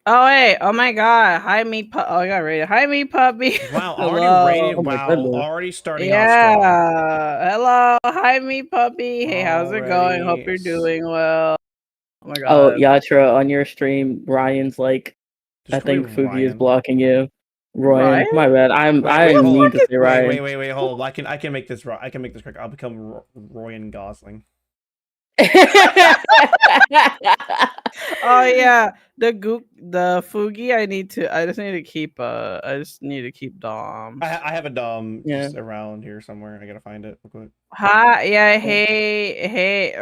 Oh wait! Oh my god! Hi me pup. Oh, I got rated. Hi me puppy. Wow, already Hello. rated. Oh my Wow, goodness. already starting off strong. Yeah. Hello. Hi me puppy. Hey, how's it going? Hope Already. you're doing well. Oh my Oh, god. Yatra, on your stream, Ryan's like, Just I call me think Fugi is Ryan. blocking you. Ryan? Royen, my bad. Wait, I wait, hold mean on. to say Ryan. Wait, hold on. I can make this right. I can make this correct. I'll become Royen Gosling. Oh yeah. The Fugi. I just need to keep. I just need to keep Dom. I have a Dom Yeah. just around here somewhere. I gotta find it real quick. Hi. Yeah. Hey.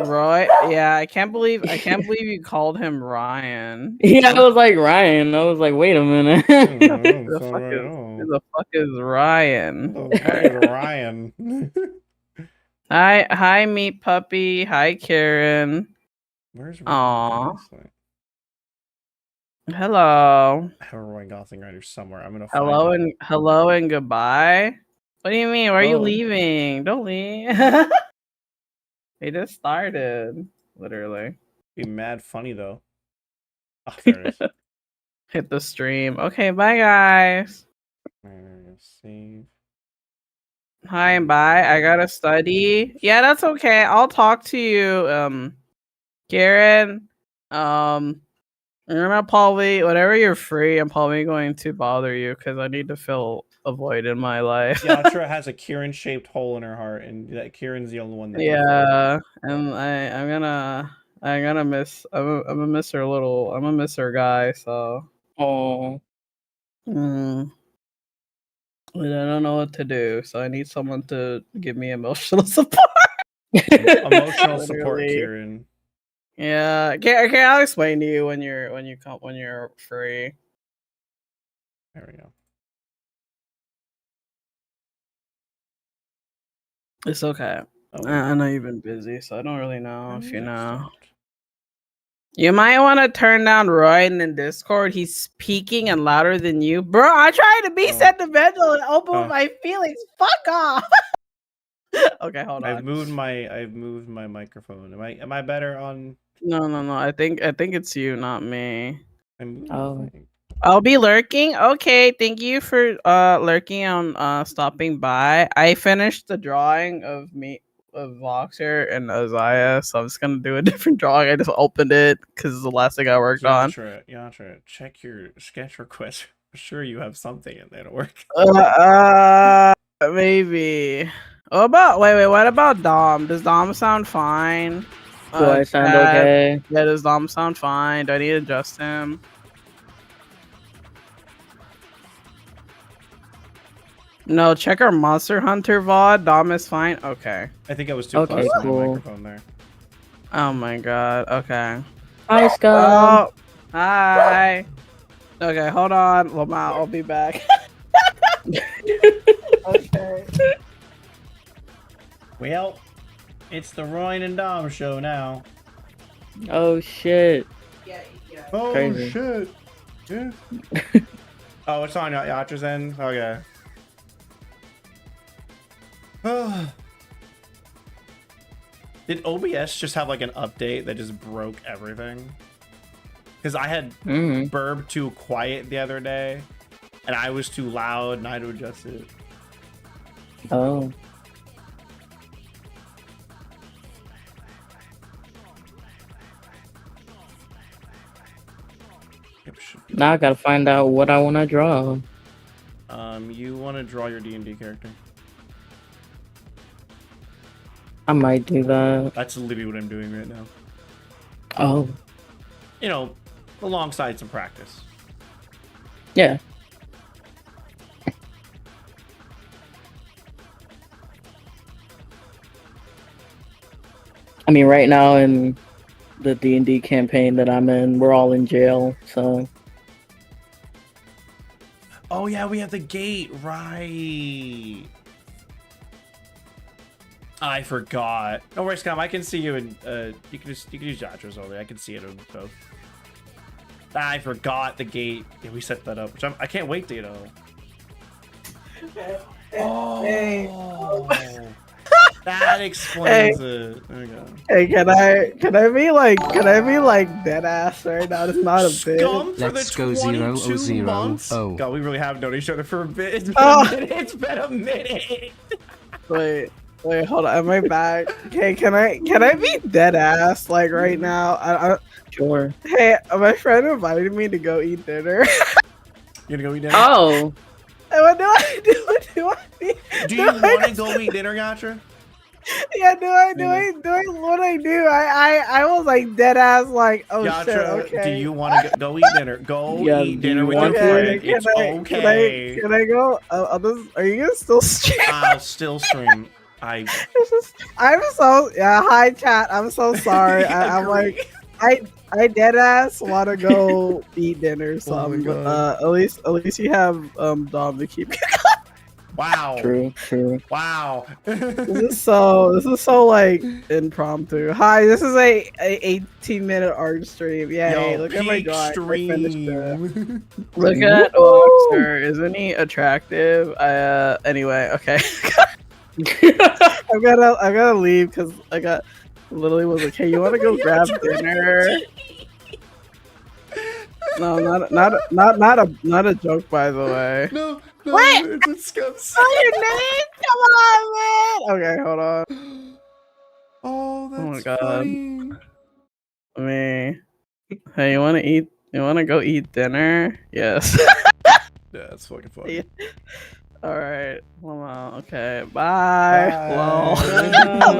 Roy. Yeah. I can't believe you called him Ryan. Yeah, I was like Ryan. I was like, wait a minute. Who the fuck is Ryan? Who the fuck is Ryan? Hi, meat puppy. Hi, Karen. Where's Aw. Ryan Gosling? Hello. I have a Ryan Gosling writer somewhere. I'm gonna Hello find it. hello and goodbye. What do you mean? Why are you Oh. leaving? Don't leave. He just started, literally. Be mad funny though. Oh, there it is. Hit the stream. Okay, bye guys. Save. Hi and bye. I gotta study. Yeah, that's okay. I'll talk to you, Karen. I'm probably whenever you're free, I'm probably going to bother you because I need to fill a void in my life. Yatra has a Kieran-shaped hole in her heart, and that Kieran's the only one that. Yeah, and I'm gonna miss. I'm gonna miss her little. I'm gonna miss her guy. So. Oh. I don't know what to do, so I need someone to give me emotional support. Emotional support, Literally. Kieran. Yeah, okay, I'll explain to you when you're free. There we go. It's okay. Oh, I know you've been busy, so I don't really know if you know. stopped. You might want to turn down Royen in Discord. He's speaking and louder than you, bro. I'm trying to be sentimental and open with my feelings. Fuck off. Okay, hold on. I've moved my microphone. Am I better on? No. I think it's you, not me. Oh. I'll be lurking. Okay, thank you for lurking on stopping by. I finished the drawing of Voxer and Isaiah, so I'm just gonna do a different drawing. I just opened it because it's the last thing I worked on. Yatra, check your sketch request. I'm sure you have something in there to work. Maybe. What about Dom? Does Dom sound fine? Do I sound okay? Yeah, does Dom sound fine? Do I need to adjust him? No, check our Monster Hunter VOD. Dom is fine. Okay. I think I was too close to my microphone there. Oh my god. Okay. Hi, Scott. Oh, hi. Okay, hold on. Lamau, I'll be back. Okay. Well, it's the Royen and Dom show now. Oh shit. Yeah. Oh Crazy. shit. Yeah. Oh, it's on Yatra's end? Okay. Did OBS just have like an update that just broke everything? Because I had Burb too quiet the other day, and I was too loud, and I had to adjust it. Oh. Now I gotta find out what I want to draw. You want to draw your D&D character? I might do that. That's literally what I'm doing right now. Oh. You know, alongside some practice. Yeah. I mean, right now in the D&D campaign that I'm in, we're all in jail, so... Oh yeah, we have the gate, right? I forgot. Don't worry, Scum. I can see you, and you can use Yatra's over there. I can see it in both. I forgot the gate. Yeah, we set that up. Which I can't wait to, you know. Oh, That explains it. There we go. Hey, can I be like dead ass right now? It's not a bit. Scum for Let's the go 22 0-0. months. Oh. God, we really have known each other for a bit. It's been Oh. a minute. It's been a minute. Wait, hold on. Am I back? Okay, can I be dead ass like right now? Sure. Hey, my friend invited me to go eat dinner. You gonna go eat dinner? Oh. And what do I do? What do I need? Do you want to go eat dinner, Gotcha? Yeah, what I do? I was like dead ass like, oh shit, Gotcha, okay. do you want to go eat dinner? Go Yeah, eat do dinner you with your want to? friend. It's okay. Can I go? Are you gonna still stream? I'll still stream. I'm so hi chat. I'm so sorry. I'm like I dead ass want to go eat dinner. So Oh my God. at least you have Dom to keep. Wow. True. Wow. This is so like impromptu. Hi, this is a 18-minute art stream. Yeah, Yo, hey, look at my peak drawing. I finished it. stream. Look at Oxer. Isn't he attractive? Anyway, okay. I gotta leave because I got literally was like, hey, you want to go grab dinner? No, not a joke, by the way. No, What? it's a scum. Your name? Come on, man. Okay, hold on. Oh, that's Oh my God. funny. Hey, you want to eat? You want to go eat dinner? Yes. Yeah, that's fucking funny. All right. Well, okay. Bye. Bye. Lol.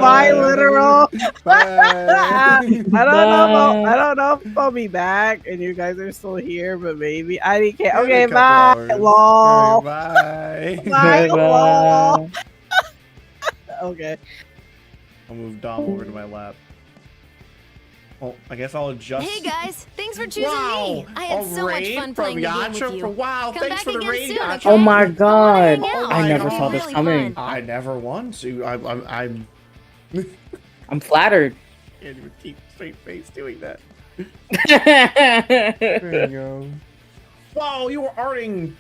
Bye, literal. Bye. I don't know if I'll be back and you guys are still here, but maybe I didn't care. Maybe Okay, a couple bye. hours. Lol. Bye. Bye. Lol. Okay. I'll move Dom over to my lap. Well, I guess I'll adjust. Hey guys, thanks for choosing Wow, me. I had so much raid fun from playing the game Yacha with you. wow, Come thanks back for the again raid, soon, Yacha. okay? Oh my I wanna God. hang out. I never It'll saw be this really coming. fun. I never won, so I'm I'm flattered. can't even keep straight face doing that. Wow. There you go. Wow, you were arting.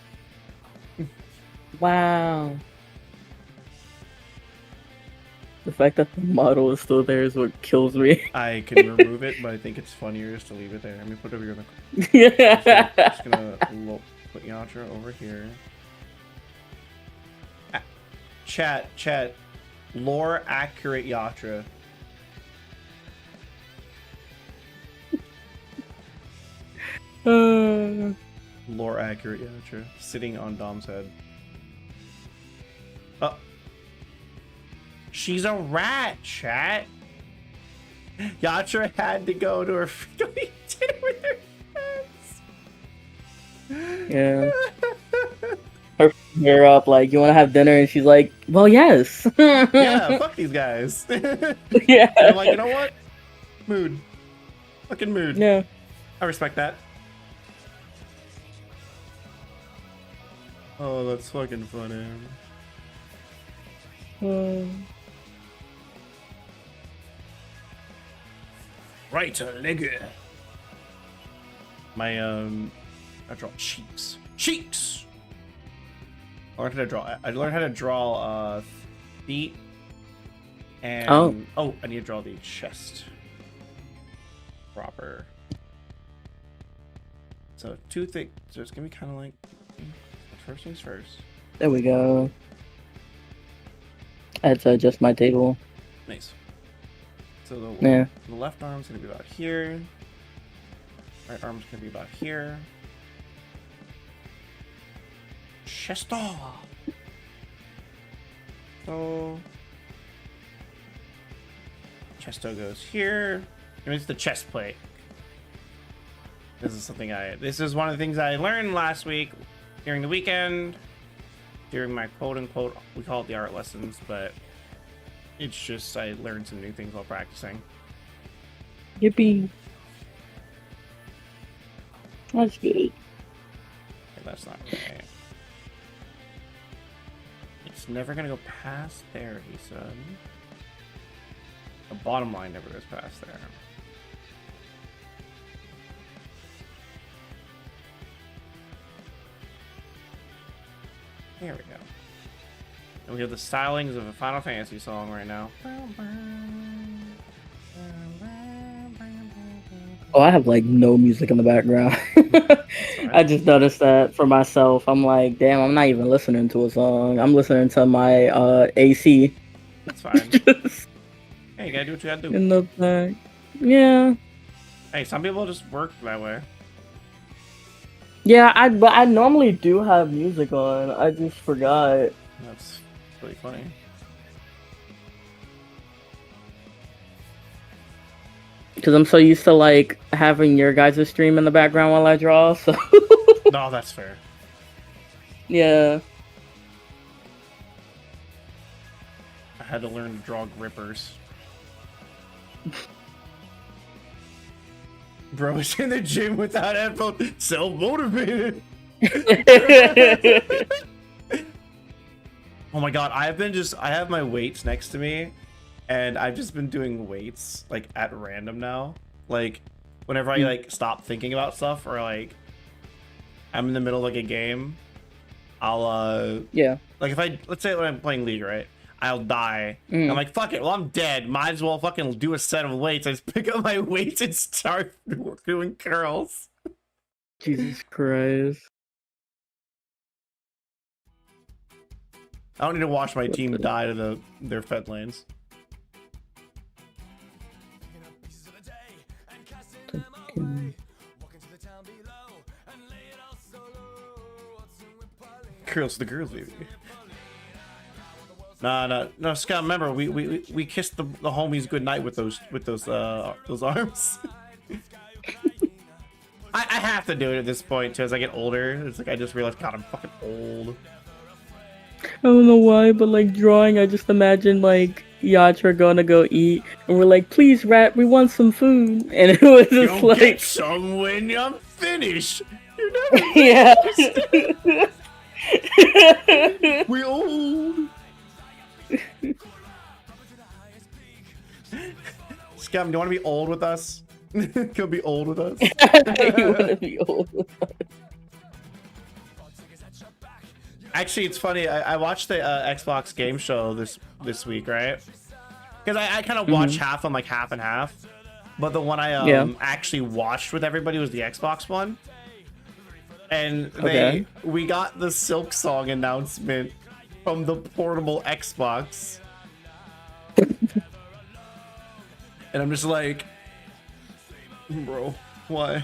The fact that the model is still there is what kills me. I can remove it, but I think it's funnier just to leave it there. Let me put it over here. Yeah. Just gonna put Yatra over here. Chat. Lore accurate Yatra. Lore accurate Yatra. Sitting on Dom's head. Oh. She's a rat, chat. Yatra had to go to her dinner with her friends. Yeah. Her up like, you want to have dinner? And she's like, well, yes. Yeah, fuck these guys. Yeah. And I'm like, you know what? Mood. Fucking mood. Yeah. I respect that. Oh, that's fucking funny. Right, nigga. My I draw cheeks. Cheeks. I learned how to draw. I learned how to draw feet. And oh, I need to draw the chest. Proper. So two things. So it's gonna be kind of like first things first. There we go. I had to adjust my table. Nice. So Yeah. the left arm's gonna be about here. Right arm's gonna be about here. Chest off. So chesto goes here. And it's the chest plate. This is something this is one of the things I learned last week during the weekend. During my quote unquote, we call it the art lessons, but it's just I learned some new things while practicing. Yippee. That's good. Okay, that's not right. It's never gonna go past there, he said. The bottom line never goes past there. There we go. And we have the stylings of a Final Fantasy song right now. Oh, I have like no music in the background. I just noticed that for myself. I'm like, damn, I'm not even listening to a song. I'm listening to my AC. That's fine. Just Hey, you gotta do what you gotta do. in the back. Yeah. Hey, some people just work that way. Yeah, but I normally do have music on. I just forgot. That's really funny. Because I'm so used to like having your guys' stream in the background while I draw, so No, that's fair. yeah. I had to learn to draw grippers. Bro is in the gym without headphones, self-motivated. Oh my god, I have my weights next to me, and I've just been doing weights like at random now. Like whenever I like stop thinking about stuff, or like I'm in the middle of like a game, I'll Yeah. like if let's say when I'm playing League, right? I'll die. I'm like, fuck it, well I'm dead. Might as well fucking do a set of weights. I just pick up my weights and start doing curls. Jesus Christ. I don't need to watch my team die to their fed lanes. Curls the girls, baby. No, Scott. Remember, we kissed the homies goodnight with those arms. I have to do it at this point too. As I get older, it's like I just realized, God, I'm fucking old. I don't know why, but like drawing, I just imagine like Yatra gonna go eat, and we're like, please, Rat, we want some food, and it was just You'll like, get some when I'm finished. You're never yeah. we old. Scum, do you want to be old with us? Can be old with us? You wanna be old? Actually, it's funny. I watched the Xbox game show this week, right? Because I kind of watched half on like half and half, but the one I actually watched with everybody was the Xbox one. And we got the Silk Song announcement from the portable Xbox. And I'm just like, bro, why?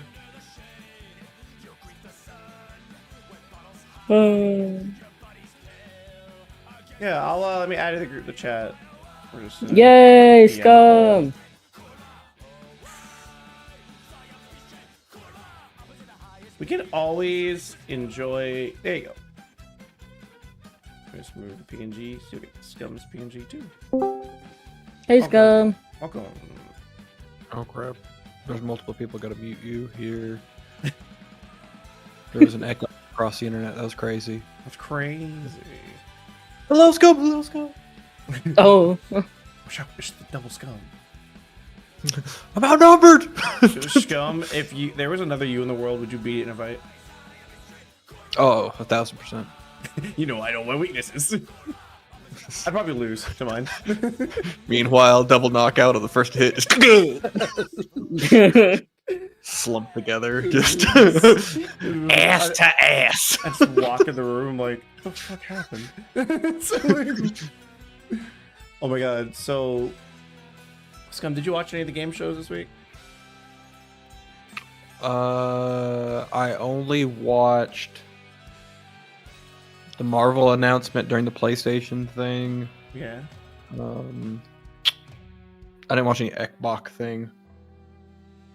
Yeah, I'll let me add to the chat. We're just, Yay, Scum! We can always enjoy. There you go. Just move the PNG. So we get Scum's PNG too. Hey, Scum. Welcome. Oh crap! There's multiple people. Got to mute you here. There was an echo across the internet. That was crazy. That's crazy. Hello, Scum. Hello, Scum. Oh. Wish the double Scum. I'm outnumbered. So, Scum, if there was another you in the world, would you beat it in a fight? Oh, 1000%. You know I know my weaknesses. I'd probably lose to mine. Meanwhile, double knockout on the first hit. Slump together, just ass to ass. I just walk in the room like, what the fuck happened? Oh my god, so Scum, did you watch any of the game shows this week? I only watched the Marvel announcement during the PlayStation thing. Yeah. I didn't watch any Ekbok thing.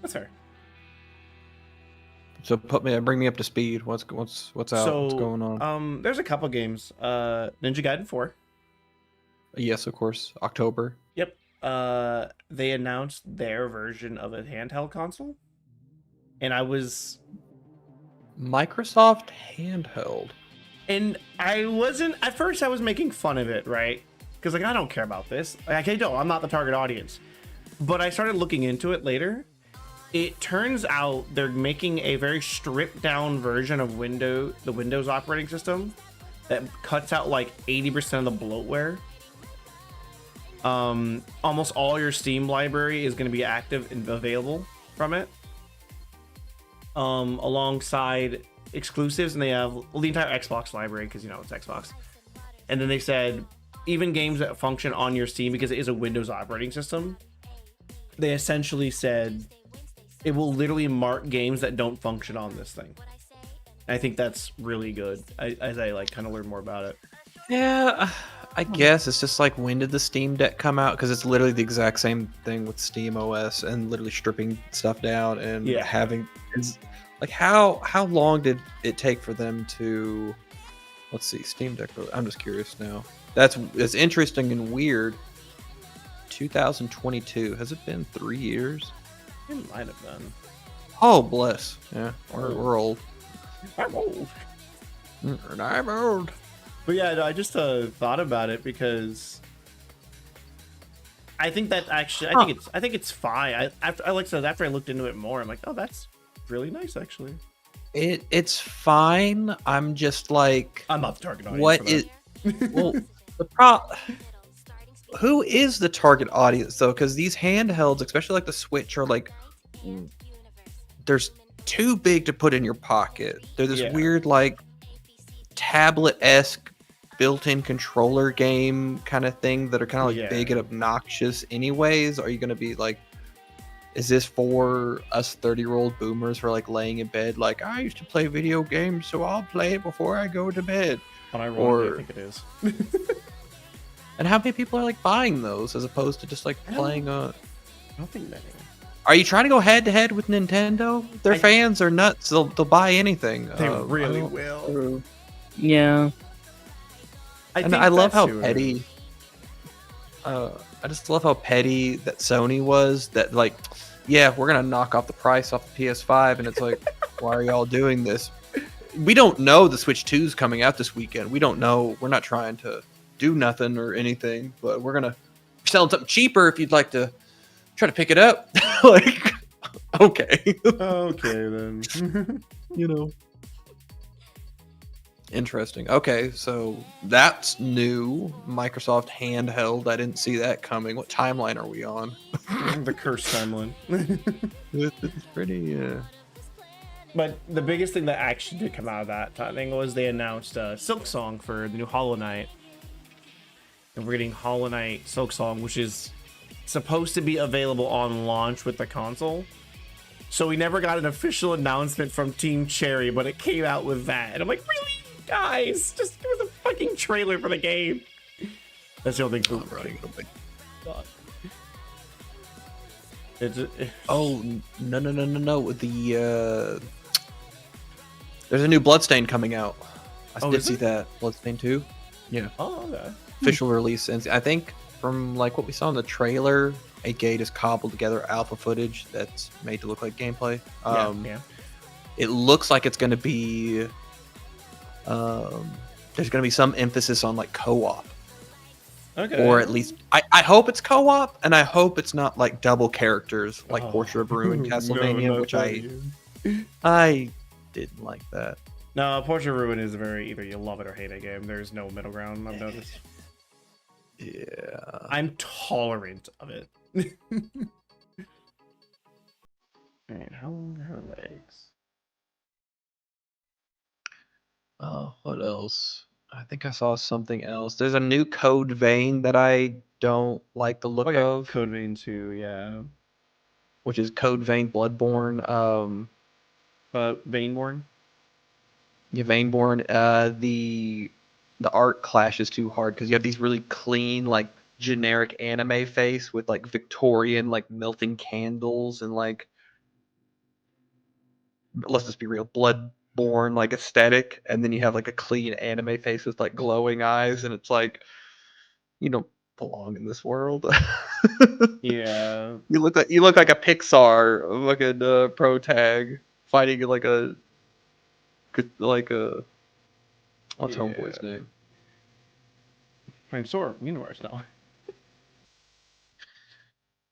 That's fair. So bring me up to speed. What's out? What's going on? There's a couple games. Ninja Gaiden 4. Yes, of course. October. Yep. They announced their version of a handheld console, and I was Microsoft handheld. And I wasn't at first. I was making fun of it, right? Because like I don't care about this. Like I don't. I'm not the target audience. But I started looking into it later. It turns out they're making a very stripped down version of the Windows operating system that cuts out like 80% of the bloatware. Almost all your Steam library is going to be active and available from it. Alongside exclusives, and they have the entire Xbox library because it's Xbox. And then they said even games that function on your Steam, because it is a Windows operating system, they essentially said it will literally mark games that don't function on this thing. I think that's really good. As I like kind of learn more about it. Yeah, I guess it's just like, when did the Steam Deck come out? Because it's literally the exact same thing with Steam OS and literally stripping stuff down and having. It's like, how long did it take for them to? Let's see, Steam Deck. I'm just curious now. It's interesting and weird. 2022. Has it been 3 years? It might have been. Oh, bless. Yeah, we're old. I'm old. And I'm old. But yeah, I just thought about it because I think that actually, I think it's fine. After I looked into it more, I'm like, oh, that's really nice actually. It's fine. I'm just like, I'm not the target audience. What is? Well, who is the target audience though? Because these handhelds, especially like the Switch, are like, there's too big to put in your pocket. They're this weird like tablet-esque built-in controller game kind of thing that are kind of like big and obnoxious anyways. Are you going to be like, is this for us 30-year-old boomers who are like laying in bed like, I used to play video games, so I'll play it before I go to bed? I think it is. And how many people are like buying those as opposed to just like playing I don't think many. Are you trying to go head to head with Nintendo? Their fans are nuts. They'll buy anything. They really will. Yeah. I love how petty. I just love how petty that Sony was. That like, yeah, we're gonna knock off the price off the PS5, and it's like, why are y'all doing this? We don't know the Switch 2's coming out this weekend. We don't know. We're not trying to do nothing or anything, but we're gonna sell something cheaper if you'd like to try to pick it up. Like, okay. Okay then. Interesting. Okay, so that's new. Microsoft handheld. I didn't see that coming. What timeline are we on? The cursed timeline. It's pretty. But the biggest thing that actually did come out of that thing was they announced Silk Song for the new Hollow Knight. And we're getting Hollow Knight Silk Song, which is supposed to be available on launch with the console. So we never got an official announcement from Team Cherry, but it came out with that. And I'm like, really? Guys, just give us a fucking trailer for the game. That's the only thing. Oh, no. There's a new Bloodstain coming out. I did see that. Bloodstain 2. Yeah. Oh, okay. Official release. And I think from like what we saw in the trailer, a gate is cobbled together alpha footage that's made to look like gameplay. Yeah. It looks like it's going to be... there's going to be some emphasis on like co-op. Okay. Or at least I hope it's co-op, and I hope it's not like double characters like Portrait of Ruin Castlevania, which I didn't like that. No, Portrait of Ruin is either you love it or hate a game. There's no middle ground, I've noticed. Yeah. I'm tolerant of it. Alright, how long are her legs? What else? I think I saw something else. There's a new Code Vein that I don't like the look of. Code Vein 2, yeah. Which is Code Vein Bloodborne. Vainborn? Yeah, Vainborn. The art clashes too hard because you have these really clean, like generic anime face with like Victorian, like melting candles and like, let's just be real, Bloodborne like aesthetic, and then you have like a clean anime face with like glowing eyes, and it's like, you don't belong in this world. Yeah. You look like a Pixar fucking pro tag fighting like a what's Homeboy's name? I'm sore universe now.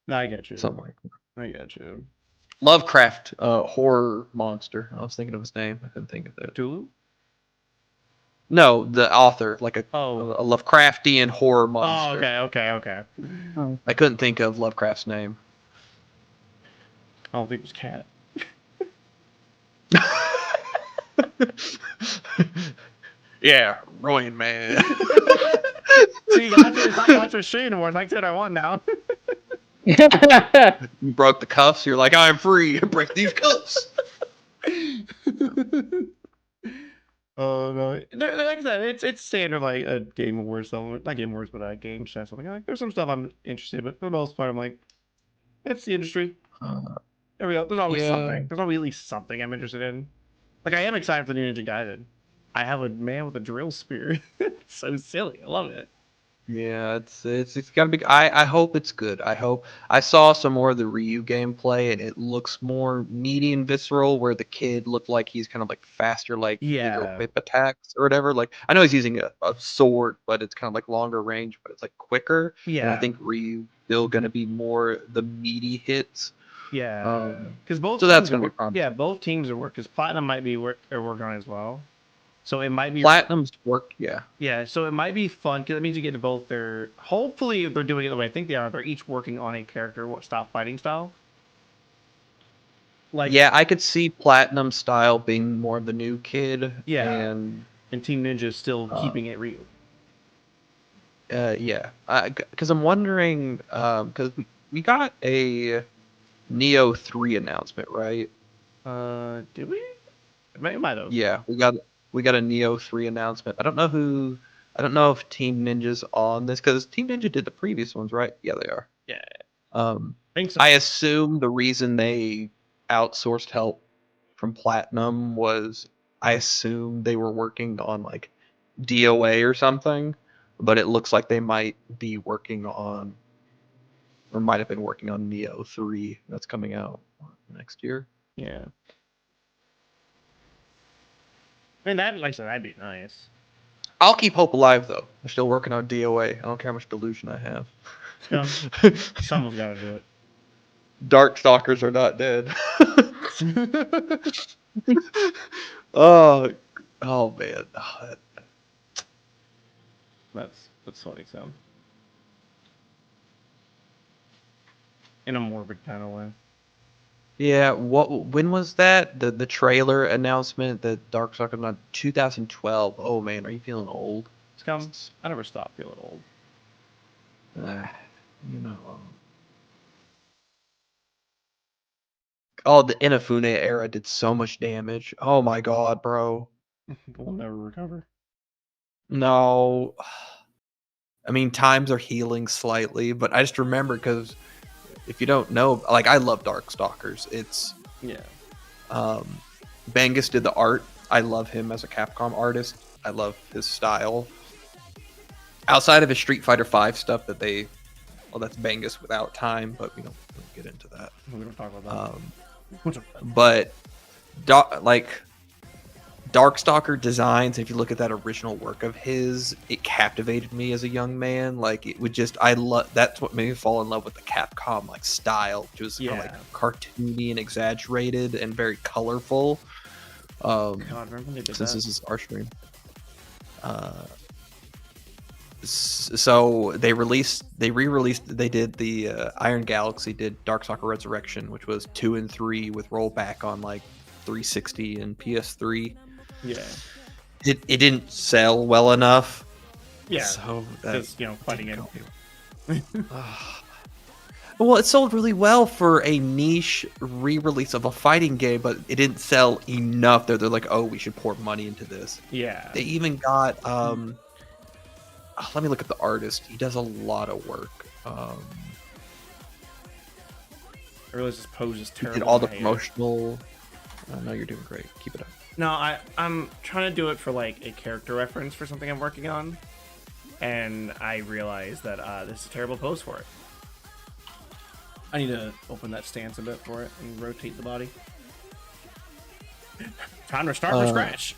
No, I get you. Something like that. I get you. Lovecraft horror monster. I was thinking of his name. I couldn't think of that. Tulu? No, the author, like a Oh. Lovecraftian horror monster. Oh, okay. Oh. I couldn't think of Lovecraft's name. I don't think it was Cat. Yeah, Royen, man. See, it's not Gator Street anymore. It's like I won now. You broke the cuffs. You're like, I'm free. Break these cuffs. Oh no! Like I said, it's standard like a Game Awards stuff. Not Game Awards, but Game Chef. Something like there's some stuff I'm interested in, but for the most part, I'm like, it's the industry. There we go. There's always something. There's always at least something I'm interested in. Like I am excited for the Ninja Gaiden. I have a man with a drill spear. It's so silly. I love it. Yeah, it's gotta be. I hope it's good. I saw some more of the Ryu gameplay, and it looks more meaty and visceral. Where the kid looked like he's kind of like faster, like bigger Yeah. whip attacks or whatever. Like I know he's using a sword, but it's kind of like longer range, but it's like quicker. And I Yeah. think Ryu still gonna be more the meaty hits. Yeah. Because both So that's teams gonna be are fun. yeah, both teams are work. Because Platinum might be working on it as well. So it might be Platinum's work, yeah. Yeah, so it might be fun because it means you get to both their. Hopefully, they're doing it the way I think they are. They're each working on a character style fighting style. Like Yeah, I could see Platinum style being more of the new kid. Yeah. And Team Ninja is still keeping it real. yeah, because I'm wondering, because we got a Neo 3 announcement, right? Did we? It might have. Yeah, we got a Neo 3 announcement. I don't know if Team Ninja's on this because Team Ninja did the previous ones, right? Yeah, they are. Yeah. I think so. I assume the reason they outsourced help from Platinum was I assume they were working on like DOA or something, but it looks like they might be working on or might have been working on Neo 3 that's coming out next year. Yeah. I mean, that, like I said, that'd be nice. I'll keep hope alive though. I'm still working on DOA. I don't care how much delusion I have. Someone's gotta do it. Darkstalkers are not dead. Oh, oh man. That's funny sound. In a morbid kind of way. Yeah, when was that? The trailer announcement that Darkstalkers not 2012. Oh man, are you feeling old? I never stopped feeling old. You know. Oh, the Inafune era did so much damage. Oh my god, bro. We'll never recover. No. I mean, times are healing slightly, but I just remember because if you don't know, like I love Darkstalkers. It's Bangus did the art. I love him as a Capcom artist. I love his style. Outside of his Street Fighter V stuff that's Bangus without time, but we don't get into that. We don't talk about that. But Darkstalker designs, if you look at that original work of his, it captivated me as a young man. Like it would just, that's what made me fall in love with the Capcom like style, which was kind of like cartoony and exaggerated and very colorful. God, remember when they did Since that? this is our stream. So they re-released, they did the Iron Galaxy did Darkstalker Resurrection, which was 2 and 3 with rollback on like 360 and PS3. Yeah. It didn't sell well enough. Yeah. So because fighting it. Well, it sold really well for a niche re-release of a fighting game, but it didn't sell enough. They're like, oh, we should pour money into this. Yeah. They even got let me look at the artist. He does a lot of work. I realize this pose is He terrible. did all the promotional. No, you're doing great. Keep it up. No, I'm trying to do it for like a character reference for something I'm working on, and I realize that this is a terrible pose for it. I need to open that stance a bit for it and rotate the body. Time to start from scratch.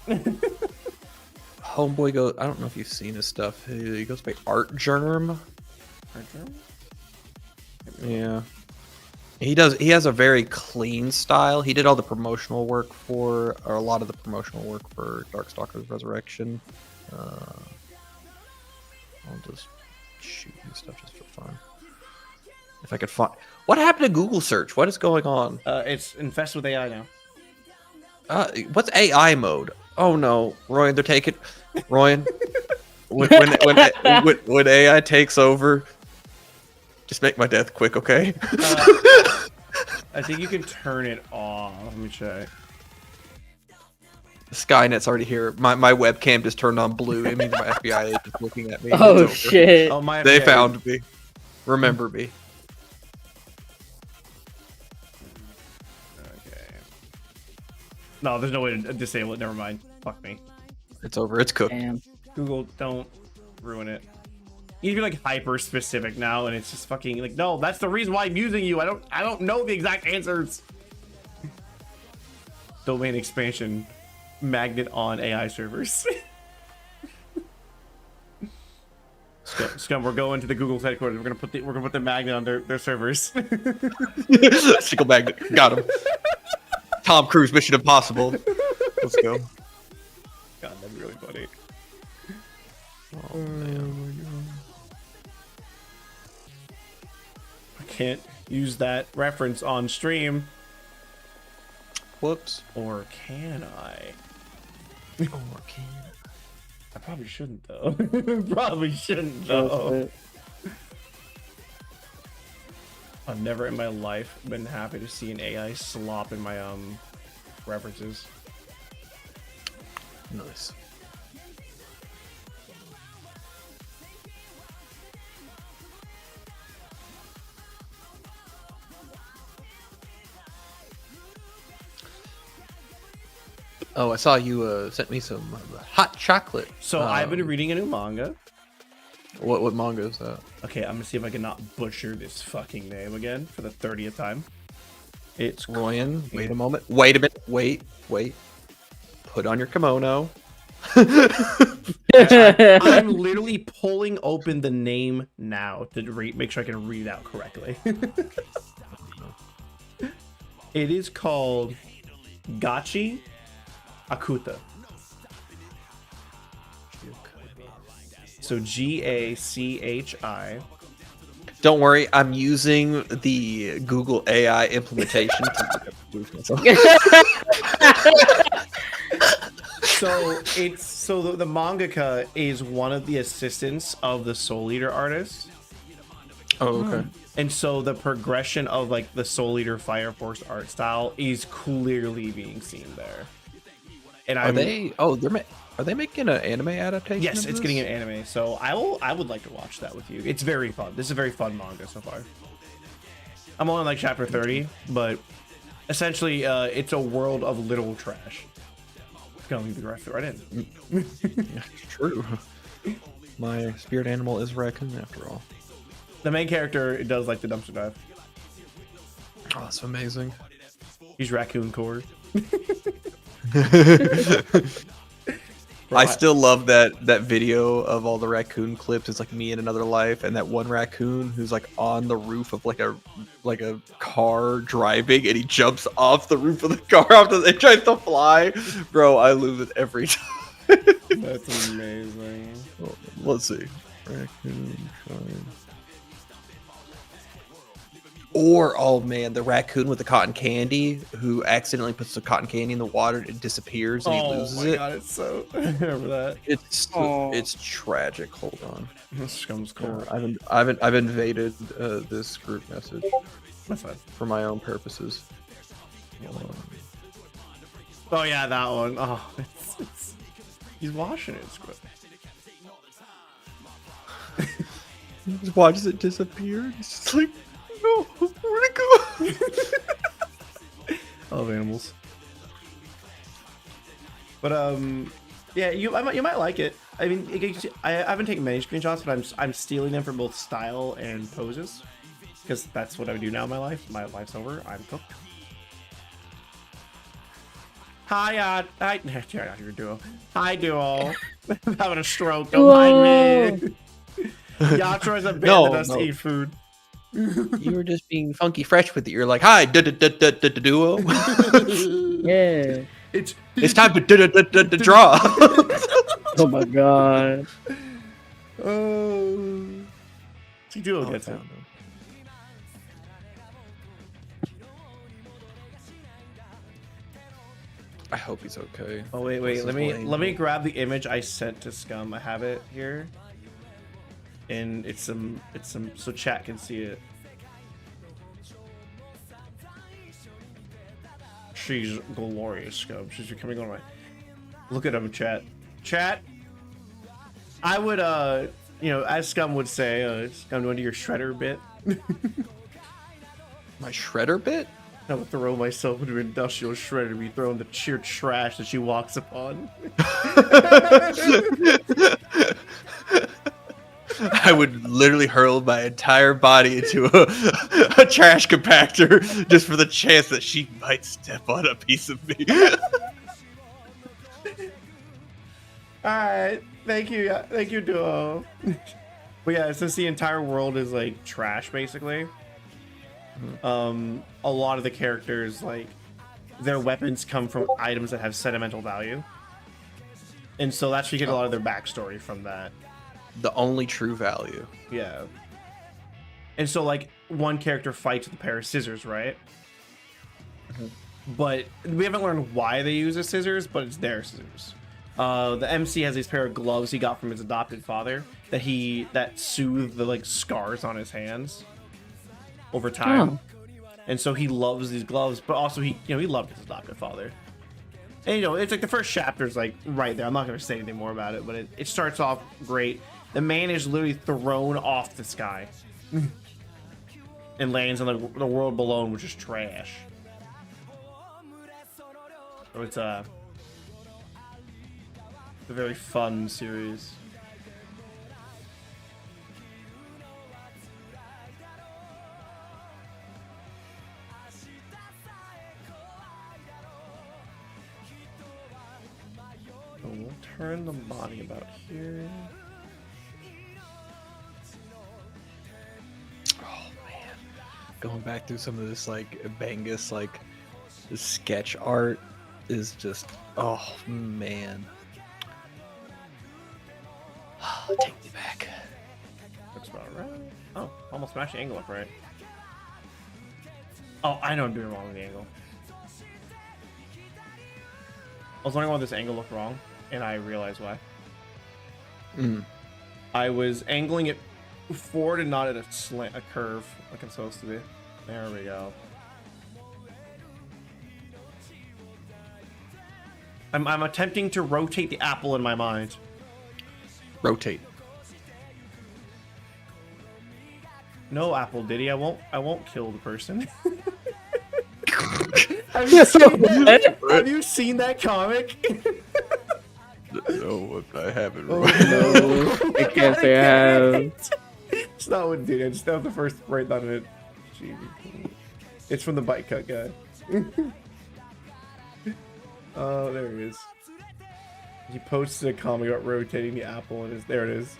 Homeboy goes. I don't know if you've seen his stuff. He goes by Art Germ. Art Germ? Yeah. He has a very clean style. He did all the promotional work or a lot of the promotional work for Darkstalkers Resurrection. I'll just shoot and stuff just for fun. If I could find, what happened to Google search? What is going on? It's infested with AI now. What's AI mode? Oh no, Royen, they're taking Royen. when AI takes over, just make my death quick, okay? I think you can turn it off. Let me check. Skynet's already here. My webcam just turned on blue. It means my FBI agent is looking at me. Oh shit! Oh my! They found me. Remember me. Okay. No, there's no way to disable it. Never mind. Fuck me. It's over. It's cooked. Damn. Google, don't ruin it. You need to be like hyper specific now, and it's just fucking like, no, that's the reason why I'm using you. I don't know the exact answers. Domain expansion magnet on AI servers. Scum, we're going to the Google headquarters. We're gonna put the magnet on their servers. Single magnet. Got him. Tom Cruise, Mission Impossible. Let's go. God, that'd be really funny. Oh man. I can't use that reference on stream. Whoops. Or can I? Or can I probably shouldn't though. Probably shouldn't though. I've never in my life been happy to see an AI slop in my references. Nice. Oh, I saw you sent me some hot chocolate. So I've been reading a new manga. What manga is that? Okay, I'm gonna see if I can not butcher this fucking name again for the 30th time. It's Royen. Wait a moment. Wait a minute. Wait. Put on your kimono. I'm literally pulling open the name now to make sure I can read it out correctly. It is called Gachi Akuta. So Gachi. Don't worry, I'm using the Google AI implementation to prove myself. So the mangaka is one of the assistants of the Soul Eater artist. Oh, okay. And so the progression of like the Soul Eater Fire Force art style is clearly being seen there. And are they making an anime adaptation? Yes, of it's this? getting an anime. So I would like to watch that with you. It's very fun. This is a very fun manga so far. I'm only on like chapter 30, but essentially it's a world of literal trash. It's gonna leave the rest right in. Yeah, true. My spirit animal is raccoon after all. The main character does like the dumpster dive. Oh, that's amazing. He's raccoon core. I still love that video of all the raccoon clips. It's like me in another life, and that one raccoon who's like on the roof of like a car driving, and he jumps off the roof of the car and tries to fly. Bro, I lose it every time. That's amazing. Well, let's see. Raccoon trying. Or, oh man, the raccoon with the cotton candy who accidentally puts the cotton candy in the water and it disappears and he loses it. Oh my god, it's so... I remember that. It's tragic. Hold on. This scum's cool. I've invaded this group message. That's fine. For my own purposes. Oh yeah, that one. Oh, he's washing it. He just watches it disappear. He's just like, no, where'd it go? I love animals. But yeah, you might like it. I mean, I haven't taken many screenshots, but I'm stealing them for both style and poses, because that's what I do now in my life. My life's over. I'm cooked. Hi, hi, your duo. Hi, duo. I'm having a stroke. Don't mind me. Yatro's abandoned us to eat food. You were just being funky fresh with it. You're like, hi, duo. Yeah. It's time to draw. Oh my god. Oh. See, Duo gets it. I hope he's okay. Oh wait, let me grab the image I sent to Scum. I have it here, and it's some so chat can see it. She's glorious, Scum. She's becoming one of my. Look at him, chat. Chat. I would as Scum would say, Scum, do you want to do your shredder bit? My shredder bit? I would throw myself into an industrial shredder to be thrown the sheer trash that she walks upon. I would literally hurl my entire body into a trash compactor just for the chance that she might step on a piece of me. Alright, thank you, Duo. But yeah, since the entire world is like trash, basically, a lot of the characters, like, their weapons come from items that have sentimental value, and so that's where you get a lot of their backstory from that. The only true value. Yeah. And so, like, one character fights with a pair of scissors, right? But we haven't learned why they use the scissors, but it's their scissors. The MC has these pair of gloves he got from his adopted father that soothe the, like, scars on his hands over time. And so he loves these gloves, but also he loved his adopted father. And it's like the first chapter is like right there. I'm not going to say anything more about it, but it starts off great. The man is literally thrown off the sky and lands on the world below, which is trash. So it's a very fun series. So we'll turn the body about here. Going back through some of this like Bangus like sketch art is just, oh man. Take me back. Looks about right. Oh, almost smashed the angle up right. Oh, I know I'm doing wrong with the angle. I was wondering why this angle looked wrong, and I realized why. I was angling it forward and not at a curve like I'm supposed to be. There we go. I'm attempting to rotate the apple in my mind. Rotate. No, Apple Diddy, I won't kill the person. Have you seen that comic? No, I haven't. No, I can't say I have. It's not what did. I just have the first right on it. It's from the bite cut guy. Oh, there he is. He posted a comic about rotating the apple, and there it is.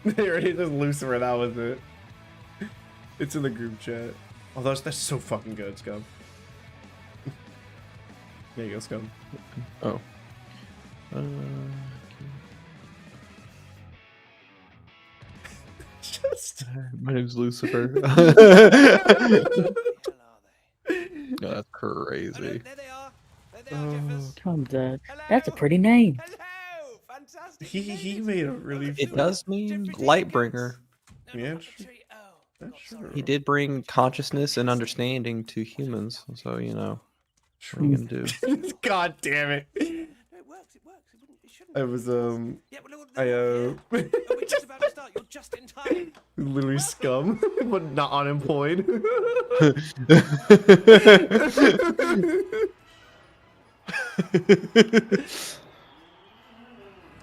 There it is, just Lucifer. That was it. It's in the group chat. Oh, that's so fucking good, Scum. There you go, Scum. Oh. Just my name's Lucifer. No, that's crazy. Tom, that's a pretty name. He made a really. It does mean Lightbringer. Yeah, that's true. He did bring consciousness and understanding to humans, so what are you gonna do? God damn it! It works. I was Yeah, well, we're just about to start. You're just in time. literally Scum, but not unemployed.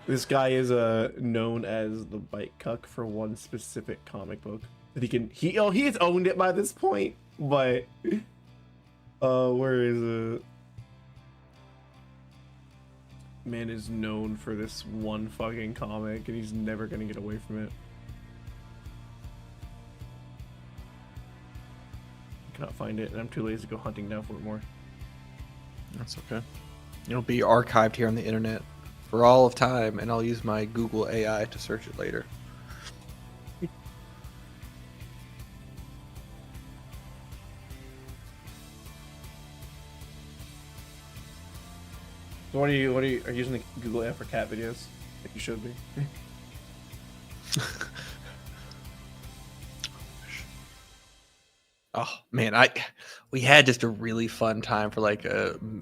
This guy is known as the bite cuck for one specific comic book that he has owned it by this point, but where is it? Man is known for this one fucking comic, and he's never gonna get away from it. I cannot find it, and I'm too lazy to go hunting down for it more. That's okay. It'll be archived here on the internet for all of time, and I'll use my Google AI to search it later. So are you using the Google AI for cat videos? Like you should be. Oh man, we had just a really fun time for like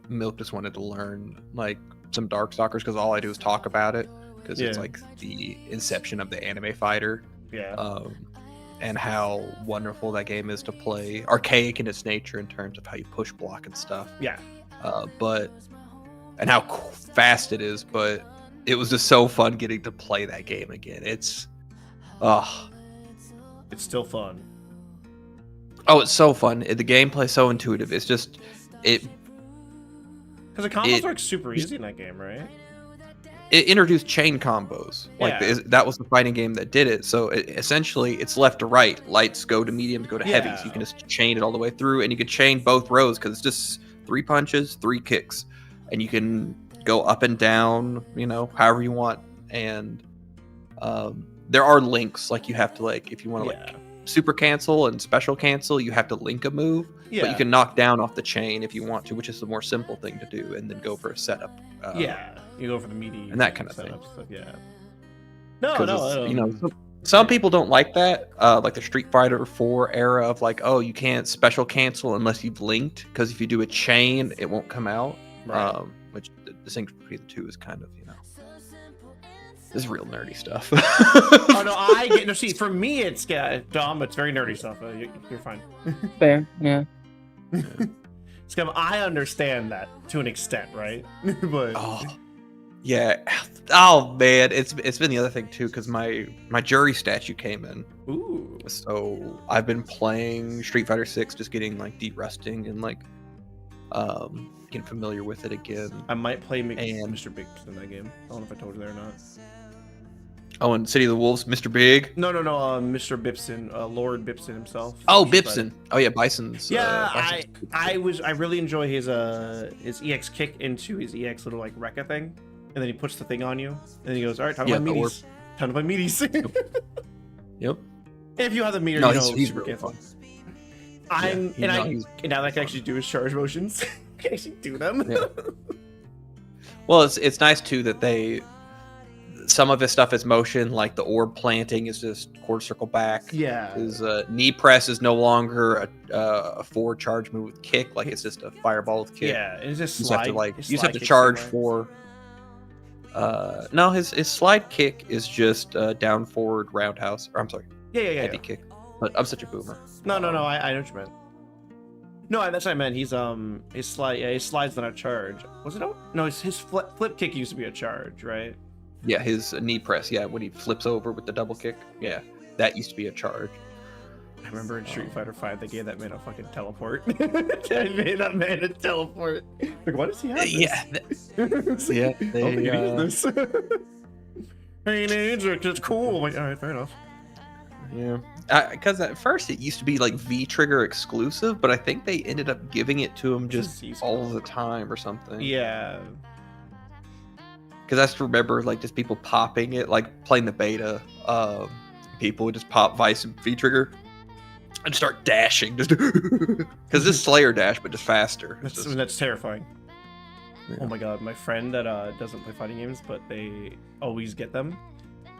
Milk just wanted to learn like some Darkstalkers because all I do is talk about it because it's like the inception of the anime fighter. Yeah. And how wonderful that game is to play, archaic in its nature in terms of how you push block and stuff. Yeah. And how fast it is, but it was just so fun getting to play that game again. It's still fun. Oh, it's so fun. The gameplay's so intuitive. It's just because the combos are like super easy in that game, right? It introduced chain combos. Like that was the fighting game that did it. So essentially, it's left to right. Lights go to mediums, go to heavies. You can just chain it all the way through, and you can chain both rows because it's just 3 punches, 3 kicks, and you can go up and down. However you want. And there are links. Like you have to if you want to like super cancel and special cancel, you have to link a move, but you can knock down off the chain if you want to, which is the more simple thing to do, and then go for a setup. You go for the meaty and that kind of thing. Stuff, No. Some people don't like that, like the Street Fighter 4 era of like, oh, you can't special cancel unless you've linked, because if you do a chain, it won't come out. Right. Which the distinction between the two is kind of, this is real nerdy stuff. Oh no, I get no. See, for me, it's dumb. It's very nerdy stuff. You're fine. Fair, yeah. I understand that to an extent, right? But yeah. Oh man, it's been the other thing too, because my jury statue came in. Ooh. So I've been playing Street Fighter 6, just getting like de-rusting and like getting familiar with it again. I might play Mr. Big in that game. I don't know if I told you that or not. Oh, and City of the Wolves, Mr. Big? No, Mr. Bipson, Lord Bipson himself. Oh, Bipson. Oh yeah, Bison's. Yeah, I really enjoy his EX kick into his EX little like Rekka thing, and then he puts the thing on you, and then he goes, all right, time to play meaties. Time to play meaties. Yep. If you have the meter, he's really fun. And now I can actually do his charge motions. I can actually do them. Yeah. Well, it's nice too that some of his stuff is motion, like the orb planting is just quarter circle back. Yeah. His knee press is no longer a forward charge move with kick, like it's just a fireball with kick. Yeah, it's just you just have to charge for. No, his slide kick is just down forward roundhouse. Or I'm sorry. Yeah. Heavy kick. But I'm such a boomer. No. I know what you meant. No, that's what I meant. He's his slide. Yeah, his slide's not a charge. Was it? No, his flip kick used to be a charge, right? Yeah, his knee press. Yeah, when he flips over with the double kick. Yeah, that used to be a charge. I remember in Street Fighter 5, they gave that man a fucking teleport. They made that man a teleport. Like, why does he have this? Yeah. They use this. Hey, Ninja, it's cool. I'm like, all right, fair enough. Yeah, because at first it used to be like V-Trigger exclusive, but I think they ended up giving it to him just all the time or something. Yeah. Because I just remember like just people popping it, like playing the beta. People would just pop Vice and V-Trigger and start dashing, just because this Slayer dash, but just faster. That's terrifying. Yeah. Oh my god, my friend that doesn't play fighting games, but they always get them.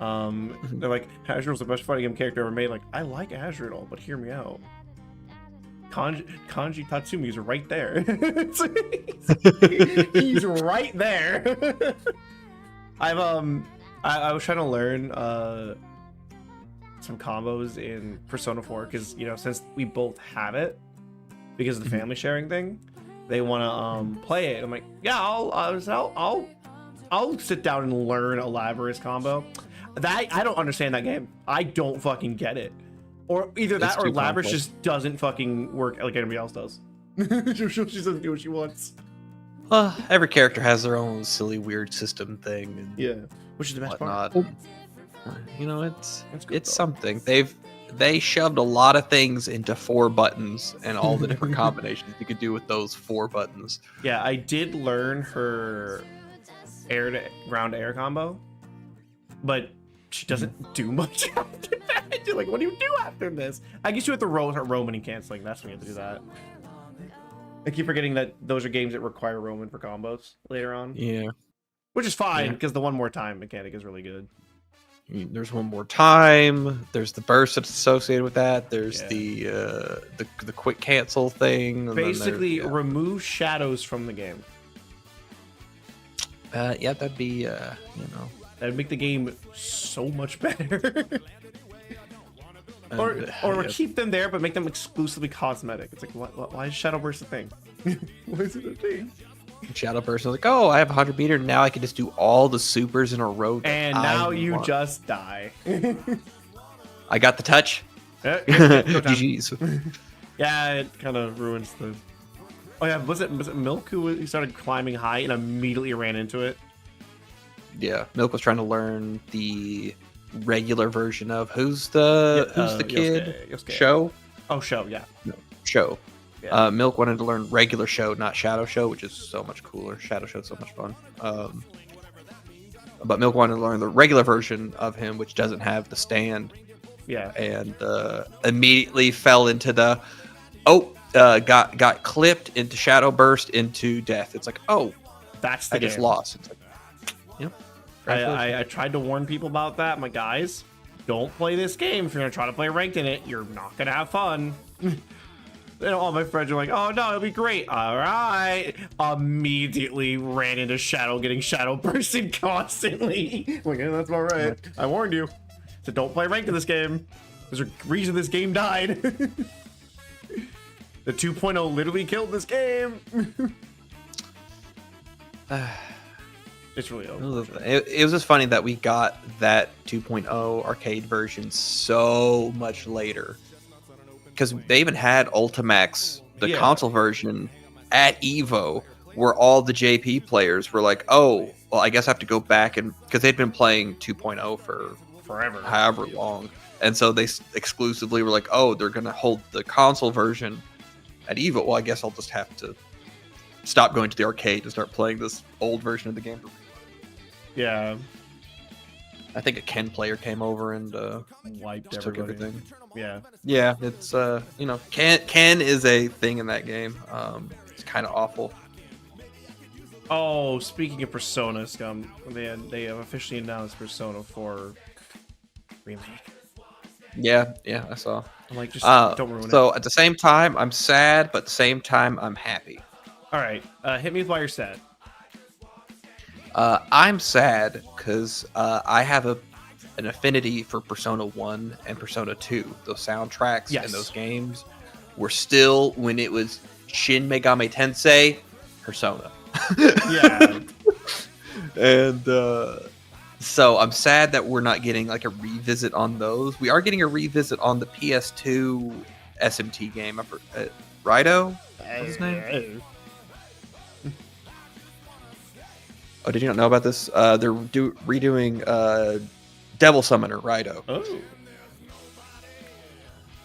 They're like, Azrael's the best fighting game character ever made. Like, I like Azrael, but hear me out. Kanji Tatsumi is right there. He's right there. I was trying to learn some combos in Persona 4 because since we both have it because of the family sharing thing, they want to play it. I'm like, yeah, I'll sit down and learn a Labrys combo. That I don't understand that game. I don't fucking get it. Or either that or Labrys just doesn't fucking work like anybody else does. She doesn't do what she wants. Every character has their own silly, weird system thing. And yeah, which is the best part. It's something. They shoved a lot of things into 4 buttons and all the different combinations you could do with those 4 buttons. Yeah, I did learn her air to ground to air combo, but she doesn't do much after that. You're like, what do you do after this? I guess you have to start roaming and canceling. That's when you have to do that. I keep forgetting that those are games that require roaming for combos later on. Yeah. Which is fine, because the one more time mechanic is really good. There's one more time. There's the burst that's associated with that. There's the quick cancel thing. Basically, remove shadows from the game. Yeah, that'd be that'd make the game so much better. or keep them there, but make them exclusively cosmetic. It's like, why is Shadow Burst a thing? Why is it a thing? Shadow Burst was like, oh, I have 100 meter. Now I can just do all the supers in a row. And now you just die. I got the touch. GG's. Yeah, it kind of ruins the. Oh yeah, was it Milk who started climbing high and immediately ran into it? Yeah, Milk was trying to learn the regular version of who's the kid? Yosuke. Show? Oh, Show, yeah. No, Show. Yeah. Milk wanted to learn regular Show, not Shadow Show, which is so much cooler. Shadow Show is so much fun. But Milk wanted to learn the regular version of him, which doesn't have the stand. Yeah. And immediately fell into the got clipped into Shadow Burst into death. It's like, oh, that's the I game. Just lost. It's like, I tried to warn people about that. I'm like, guys, don't play this game. If you're gonna try to play ranked in it, you're not gonna have fun. And all my friends are like, oh no, it'll be great. All right. Immediately ran into Shadow, getting Shadow bursted constantly. Like, yeah, that's about right. I warned you. So don't play ranked in this game. There's a reason this game died. The 2.0 literally killed this game. It's really over. It was just funny that we got that 2.0 arcade version so much later. Because they even had Ultimax, the console version, at EVO, where all the JP players were like, oh, well, I guess I have to go back and... Because they'd been playing 2.0 for forever, however long. And so they exclusively were like, oh, they're going to hold the console version at EVO. Well, I guess I'll just have to stop going to the arcade to start playing this old version of the game. Yeah. I think a Ken player came over and wiped took everything. Yeah. Yeah, it's Ken is a thing in that game. It's kind of awful. Oh, speaking of Persona, Scum, they have officially announced Persona 4 remake. Yeah, I saw. I'm like, just don't ruin it. So at the same time, I'm sad, but at the same time, I'm happy. All right, hit me with why you're sad. I'm sad because I have an affinity for Persona 1 and Persona 2. Those soundtracks and those games were still, when it was Shin Megami Tensei, Persona. Yeah. And so I'm sad that we're not getting like a revisit on those. We are getting a revisit on the PS2 SMT game. Rido? What's his name? Oh, did you not know about this? They're redoing Devil Summoner Rido.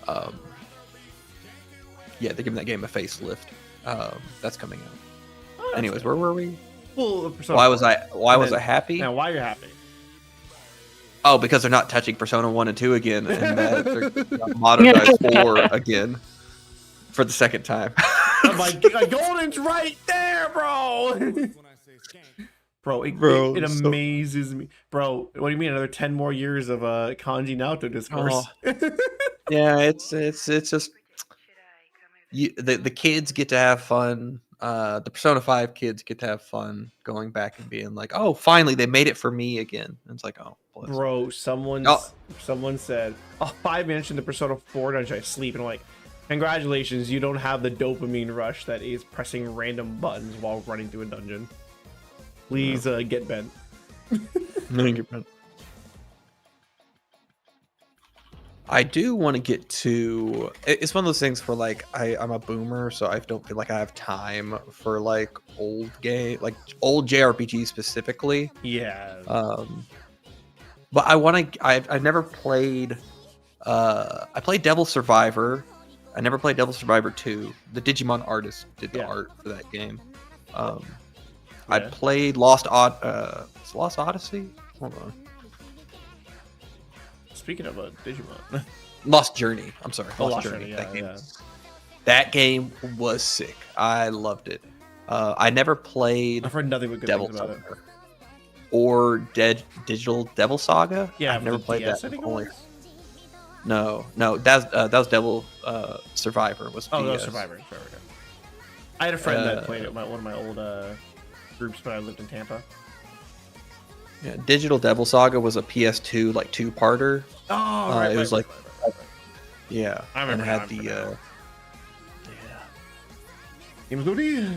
Oh. Yeah, they're giving that game a facelift. That's coming out. Oh, anyways, good. Where were we? Well, why was I happy? Now, why you're happy? Oh, because they're not touching Persona 1 and 2 again, and that they're modernized 4 again for the second time. I'm like, Golden's right there, bro. Bro, it amazes me. Bro, what do you mean? Another 10 more years of Kanji Naoto discourse? Oh. Yeah, it's just the kids get to have fun. The Persona 5 kids get to have fun going back and being like, oh, finally they made it for me again. And it's like, oh, bless. Bro, someone said, oh, 5 minutes in the Persona 4 dungeon, I sleep. And I'm like, congratulations, you don't have the dopamine rush that is pressing random buttons while running through a dungeon. Please get bent. Get bent. I do want to get to. It's one of those things where like I'm a boomer, so I don't feel like I have time for like old old JRPGs specifically. Yeah. But I want to. I've never played. I played Devil Survivor. I never played Devil Survivor 2. The Digimon artist did the art for that game. I played Lost Odyssey. Hold on. Speaking of Digimon, Lost Journey. I'm sorry, Lost Journey. That game was sick. I loved it. I never played. I've heard nothing but good things about it. Or Digital Devil Saga. Yeah, I've never played that. Only. No, that was Devil Survivor. Was that was Survivor. Sorry. I had a friend that played it. One of my old groups when I lived in Tampa. Yeah, Digital Devil Saga was a PS2 like 2-parter. Oh, right. It was right. Yeah, I remember. And it had Game of Goody.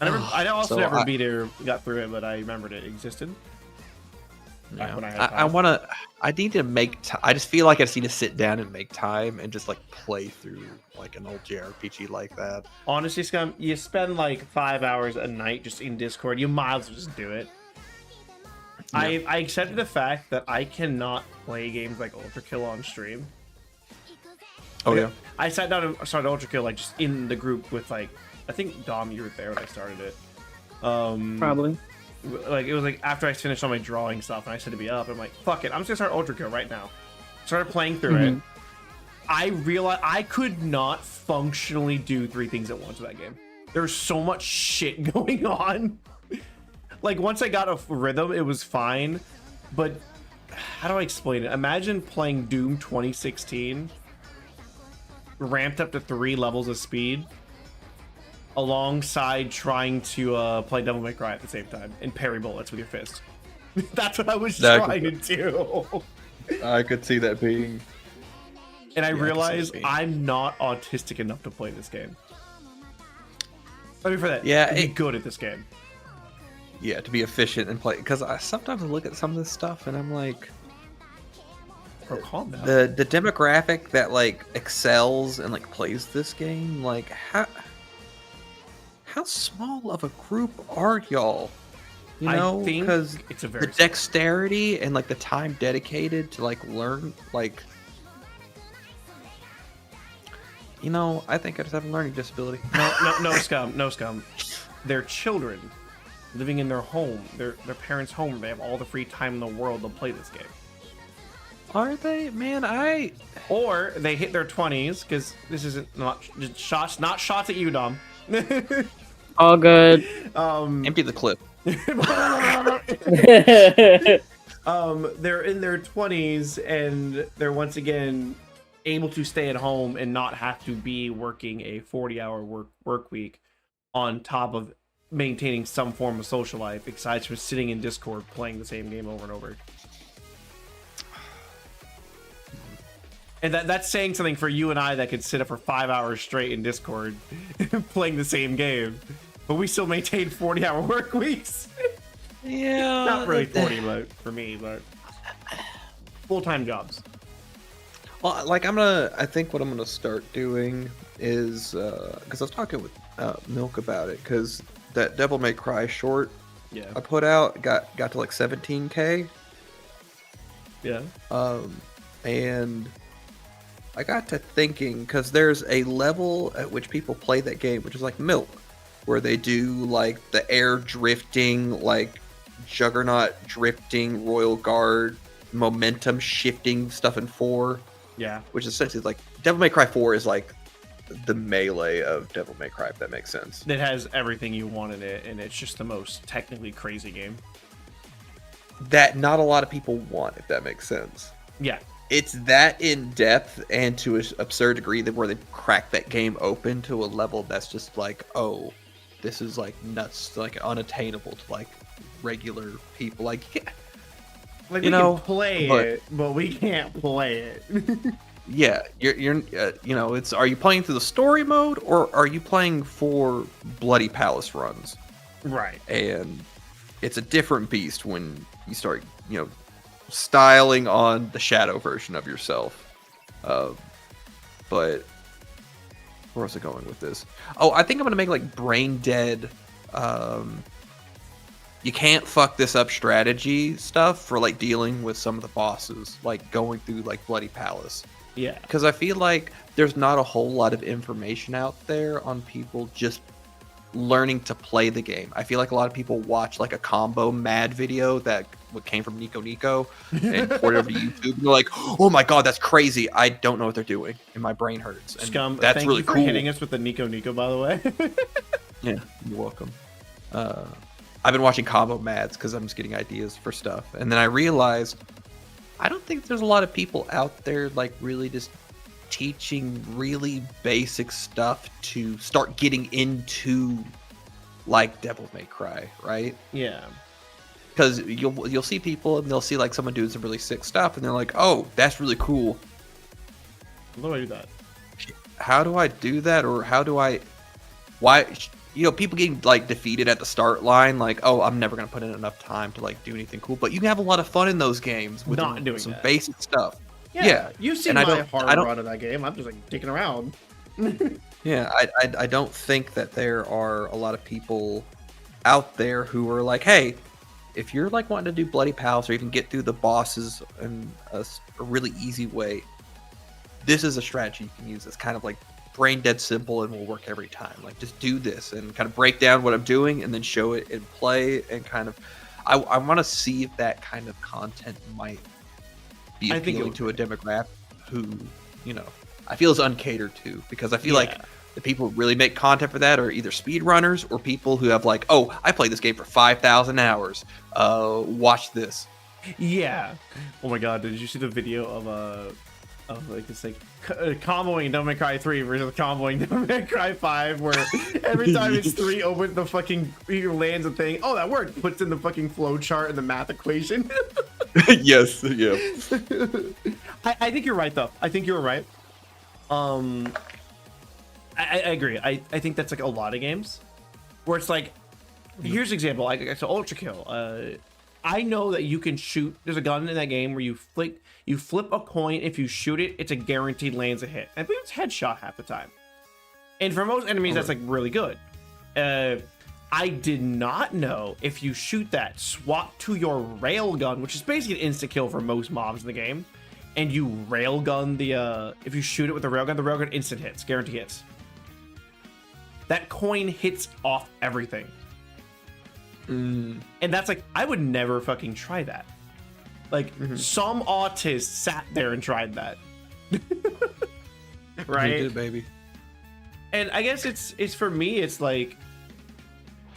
I also never beat it or got through it, but I remembered it existed. Yeah. When I need to make I just feel like I just need to sit down and make time and just like play through like an old JRPG like that. Honestly, Scum, you spend like 5 hours a night just in Discord. You might as well just do it. Yeah. I accepted the fact that I cannot play games like Ultra Kill on stream. Oh yeah. I sat down and started Ultra Kill like just in the group with like, I think Dom, you were there when I started it. Probably. Like it was like after I finished all my drawing stuff and I said to be up, I'm like, fuck it, I'm just gonna start Ultra Kill right now. Started playing through it. I realized I could not functionally do 3 things at once with that game. There's so much shit going on. Like once I got a rhythm, it was fine. But how do I explain it? Imagine playing Doom 2016 ramped up to 3 levels of speed alongside trying to play Devil May Cry at the same time and parry bullets with your fist. That's what I was trying to do. I could see that being. And I realized I'm not autistic enough to play this game. I mean, for that, to be good at this game. Yeah, to be efficient and play. Because sometimes I look at some of this stuff and I'm like, calm down. The demographic that like excels and like plays this game, like how small of a group are y'all? You know, because it's a very the dexterity and like the time dedicated to like learn, like, you know, I think I just have a learning disability. No, Scum. They're children living in their home, their parents' home. They have all the free time in the world to play this game. Are they? Man, Or they hit their 20s, because this isn't not shots at you, Dom. All good. Empty the clip. They're in their 20s and they're once again able to stay at home and not have to be working a 40-hour work week on top of maintaining some form of social life, besides from sitting in Discord playing the same game over and over. And that's saying something for you and I that could sit up for 5 hours straight in Discord playing the same game. But we still maintain 40-hour work weeks. Yeah. Not really 40, but for me, but full-time jobs. Well, like I think what I'm gonna start doing is, because I was talking with Milk about it, because that Devil May Cry short I put out got to like 17K. Yeah. And I got to thinking, because there's a level at which people play that game, which is like Milk, where they do like the air drifting, like Juggernaut drifting, Royal Guard, momentum shifting stuff in 4. Yeah. Which is essentially like Devil May Cry 4 is like the melee of Devil May Cry, if that makes sense. It has everything you want in it, and it's just the most technically crazy game. That not a lot of people want, if that makes sense. Yeah. It's that in depth and to an absurd degree that where they crack that game open to a level that's just like, oh, this is like nuts, like unattainable to like regular people. Like we can play it, but we can't play it. Yeah, you're you know, it's, are you playing through the story mode or are you playing for Bloody Palace runs? Right. And it's a different beast when you start, you know, styling on the shadow version of yourself. But where was I going with this? Oh, I think I'm gonna make like brain dead. You can't fuck this up strategy stuff for like dealing with some of the bosses, like going through like Bloody Palace. Yeah. Because I feel like there's not a whole lot of information out there on people just learning to play the game. I feel like a lot of people watch like a combo mad video that came from Nico and poured it over to YouTube. And they're like, "Oh my god, that's crazy! I don't know what they're doing, and my brain hurts." And Scum, that's thank really you for cool. hitting us with the Nico, by the way. Yeah, you're welcome. I've been watching combo mads because I'm just getting ideas for stuff, and then I realized I don't think there's a lot of people out there like really just teaching really basic stuff to start getting into like Devil May Cry, right? Yeah. Because you'll see people and they'll see like someone doing some really sick stuff and they're like, oh, that's really cool. How do I do that? How do I do that? Or why, people getting like defeated at the start line, like, oh, I'm never going to put in enough time to like do anything cool. But you can have a lot of fun in those games with not doing some that. basic stuff. Yeah. You've seen and my hard run of that game. I'm just like dicking around. Yeah, I don't think that there are a lot of people out there who are like, hey, if you're like wanting to do bloody pals or even get through the bosses in a really easy way, this is a strategy you can use. It's kind of like brain dead simple and will work every time. Like just do this and kind of break down what I'm doing and then show it in play and kind of I want to see if that kind of content might be appealing to a demographic who, I feel is uncatered to, because I feel like the people who really make content for that are either speedrunners or people who have like, oh, I played this game for 5,000 hours. Watch this. Yeah. Oh my god, did you see the video of like this like comboing Devil May Cry 3 versus comboing Devil May Cry 5, where every time it's 3 opens the fucking, he lands a thing. Oh, that worked. Puts in the fucking flow chart and the math equation. Yes, yeah. I think you're right though. I think you're right. I agree. I think that's like a lot of games where it's like, here's an example. Like so Ultra Kill. I know that you can shoot. There's a gun in that game where you flip a coin. If you shoot it, it's a guaranteed lands a hit. I believe it's headshot half the time. And for most enemies, that's like really good. I did not know if you shoot that, swap to your railgun, which is basically an insta kill for most mobs in the game, and you railgun if you shoot it with the railgun instant hits, guarantee hits. That coin hits off everything. And that's like, I would never fucking try that. Like, some autist sat there and tried that. Right? You did, baby. And I guess it's for me, it's like,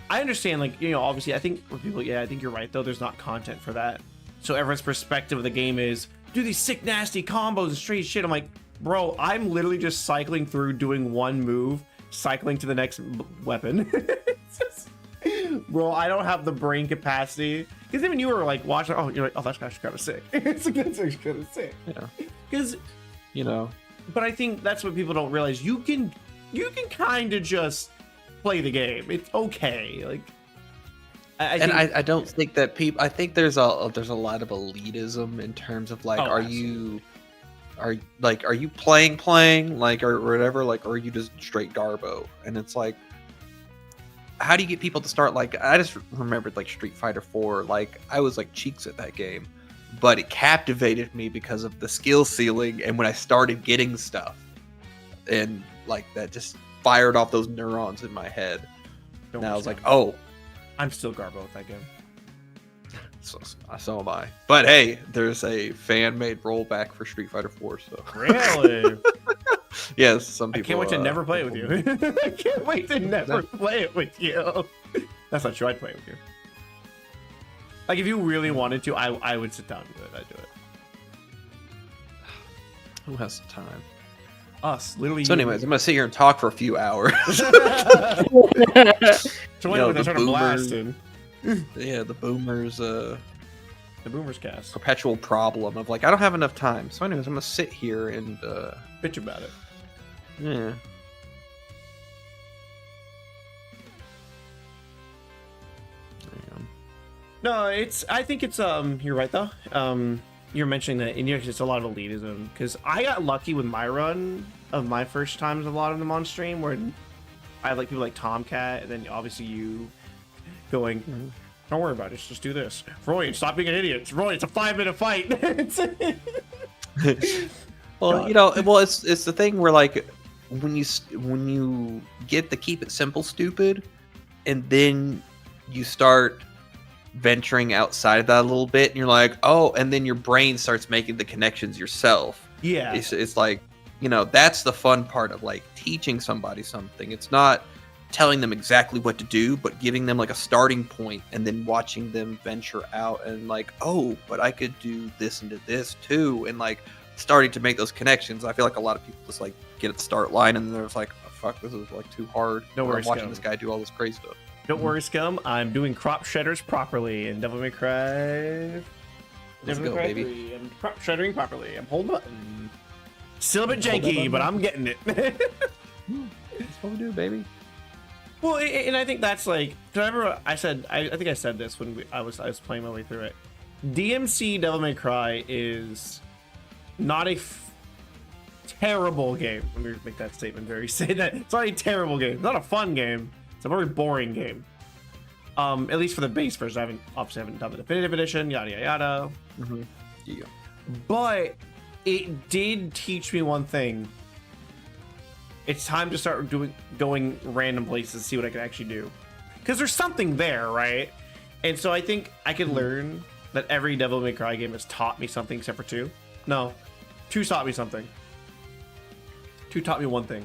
I understand, like, obviously, I think for people, I think you're right, though, there's not content for that. So everyone's perspective of the game is, do these sick, nasty combos and straight shit. I'm like, bro, I'm literally just cycling through, doing one move, cycling to the next weapon. Bro, I don't have the brain capacity. Because even you were like watching, you're like, oh, that's actually kind of sick. It's like, that's actually kind of sick. Yeah. Because, but I think that's what people don't realize. You can kind of just play the game. It's okay. Like, I don't think that people. I think there's a lot of elitism in terms of like, are you playing like or whatever, like, or are you just straight garbo? And it's like, how do you get people to start? Like, I just remembered like Street Fighter 4. Like, I was like cheeks at that game, but it captivated me because of the skill ceiling and when I started getting stuff, and like that just fired off those neurons in my head. And I was like, oh, I'm still garbo with that game. So am I. But hey, there's a fan-made rollback for Street Fighter 4. So really, yes, some people. I can't wait to never play it with you. I can't wait to never play it with you. That's not true. I'd play it with you. Like, if you really wanted to, I would sit down and do it. I'd do it. Who has the time? Us, literally. So, anyways, I'm gonna sit here and talk for a few hours. So anyway, they started blasting. Yeah, the boomers. The boomers cast. Perpetual problem of like, I don't have enough time. So, anyways, I'm gonna sit here and bitch about it. Yeah. No, I think it's you're right though. You're mentioning that in it's a lot of elitism, because I got lucky with my run of my first times, a lot of them on stream, where I have like people like Tomcat, and then obviously you going, don't worry about it, just do this. Royen, stop being an idiot. Royen, it's a 5-minute fight. Well, it's the thing where like when you get the keep it simple stupid, and then you start venturing outside of that a little bit, and you're like, oh, and then your brain starts making the connections yourself. Yeah, it's like, that's the fun part of like teaching somebody something. It's not telling them exactly what to do, but giving them like a starting point, and then watching them venture out and like, oh, but I could do this and do this too, and like starting to make those connections. I feel like a lot of people just like get at the start line, and then they're just like, oh, fuck, this is like too hard. No worries, I'm watching this guy do all this crazy stuff. Don't worry, Scum. I'm doing crop shredders properly in Devil May Cry. Let's go, baby. I'm crop shreddering properly. I'm holding button. Still a bit janky, but I'm getting it. That's what we do, baby. Well, and I think that's like, remember I said, I think I said this when I was playing my way through it. DMC Devil May Cry is not a terrible game. Let me make that statement say that. It's not a terrible game. It's not a fun game. It's a very boring game. At least for the base version. I obviously haven't done the definitive edition, yada yada yada. Mm-hmm. Yeah. But it did teach me one thing. It's time to start going random places to see what I can actually do. Because there's something there, right? And so I think I could learn that every Devil May Cry game has taught me something except for 2. No. 2 taught me something. 2 taught me one thing.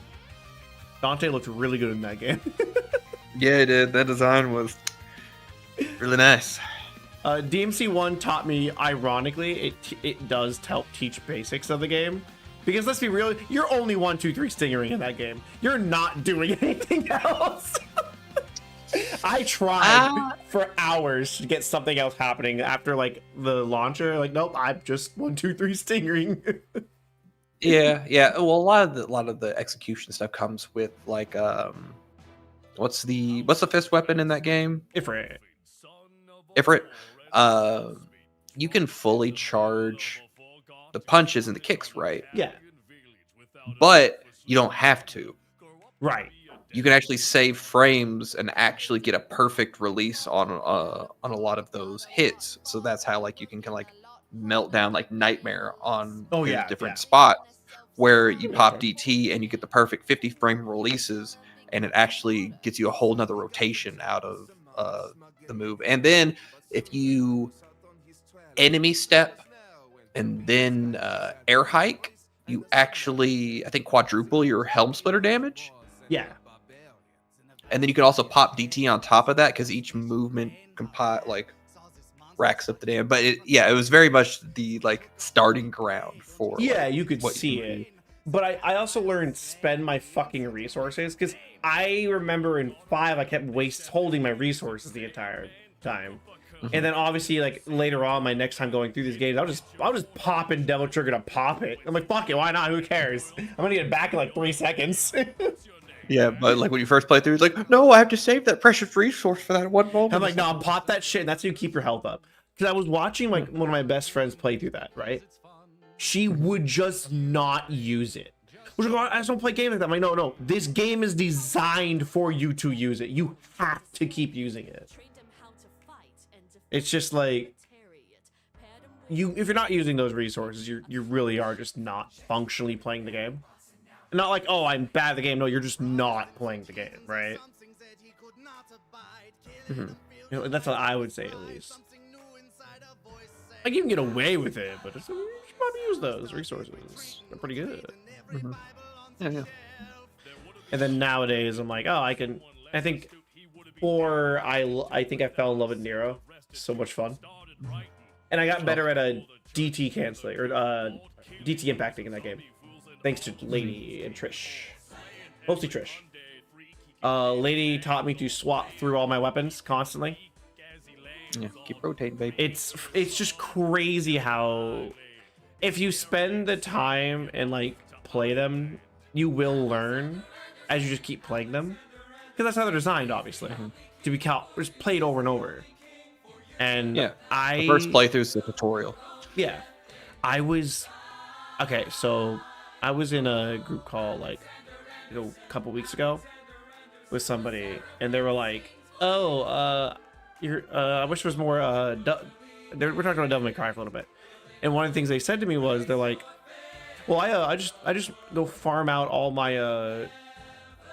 Dante looked really good in that game. Yeah, it did. That design was really nice. DMC 1 taught me, ironically, it does help teach basics of the game. Because let's be real, you're only 1, 2, 3 stingering in that game. You're not doing anything else. I tried for hours to get something else happening after like the launcher. Like, nope, I'm just 1, 2, 3 stingering. Yeah. Well, a lot of the execution stuff comes with like what's the fifth weapon in that game? Ifrit. You can fully charge the punches and the kicks, right? Yeah. But you don't have to. Right. You can actually save frames and actually get a perfect release on a lot of those hits. So that's how like you can like melt down like Nightmare on different spots where you pop DT and you get the perfect 50 frame releases, and it actually gets you a whole nother rotation out of the move. And then if you enemy step and then air hike, you actually, I think, quadruple your Helm Splitter damage. Yeah. And then you can also pop DT on top of that because each movement racks up the damage. But it was very much the like starting ground for. Yeah, you could see it. But I also learned spend my fucking resources, because I remember in 5 I kept holding my resources the entire time. Mm-hmm. And then obviously like later on, my next time going through these games, I'll just pop in Devil Trigger to pop it. I'm like, fuck it, why not? Who cares? I'm gonna get it back in like 3 seconds. Yeah, but like when you first play through, it's like, no, I have to save that precious resource for that one moment. I'm like, no, pop that shit, and that's how you keep your health up. Because I was watching like one of my best friends play through that, right? She would just not use it. Which I just don't play games like that. I'm like, no, this game is designed for you to use it. You have to keep using it. It's just like if you're not using those resources, you really are just not functionally playing the game. Not like, oh, I'm bad at the game. No, you're just not playing the game, right? Mm-hmm. That's what I would say, at least. Like, you can get away with it, but you should probably use those resources. They're pretty good. Mm-hmm. Yeah. And then nowadays, I'm like, oh, I think I think I fell in love with Nero. So much fun. And I got better at a DT canceling, or DT impacting in that game. Thanks to Lady and Trish. Mostly Trish. Lady taught me to swap through all my weapons constantly. Yeah, keep rotating, baby. It's just crazy how if you spend the time and like play them, you will learn as you just keep playing them. Because that's how they're designed, obviously. Mm-hmm. To be just played over and over. And the first playthrough is the tutorial. Yeah. So I was in a group call like a couple weeks ago with somebody, and they were like, "Oh, I wish there was more." We're talking about Devil May Cry for a little bit, and one of the things they said to me was, "They're like, well, I just go farm out all my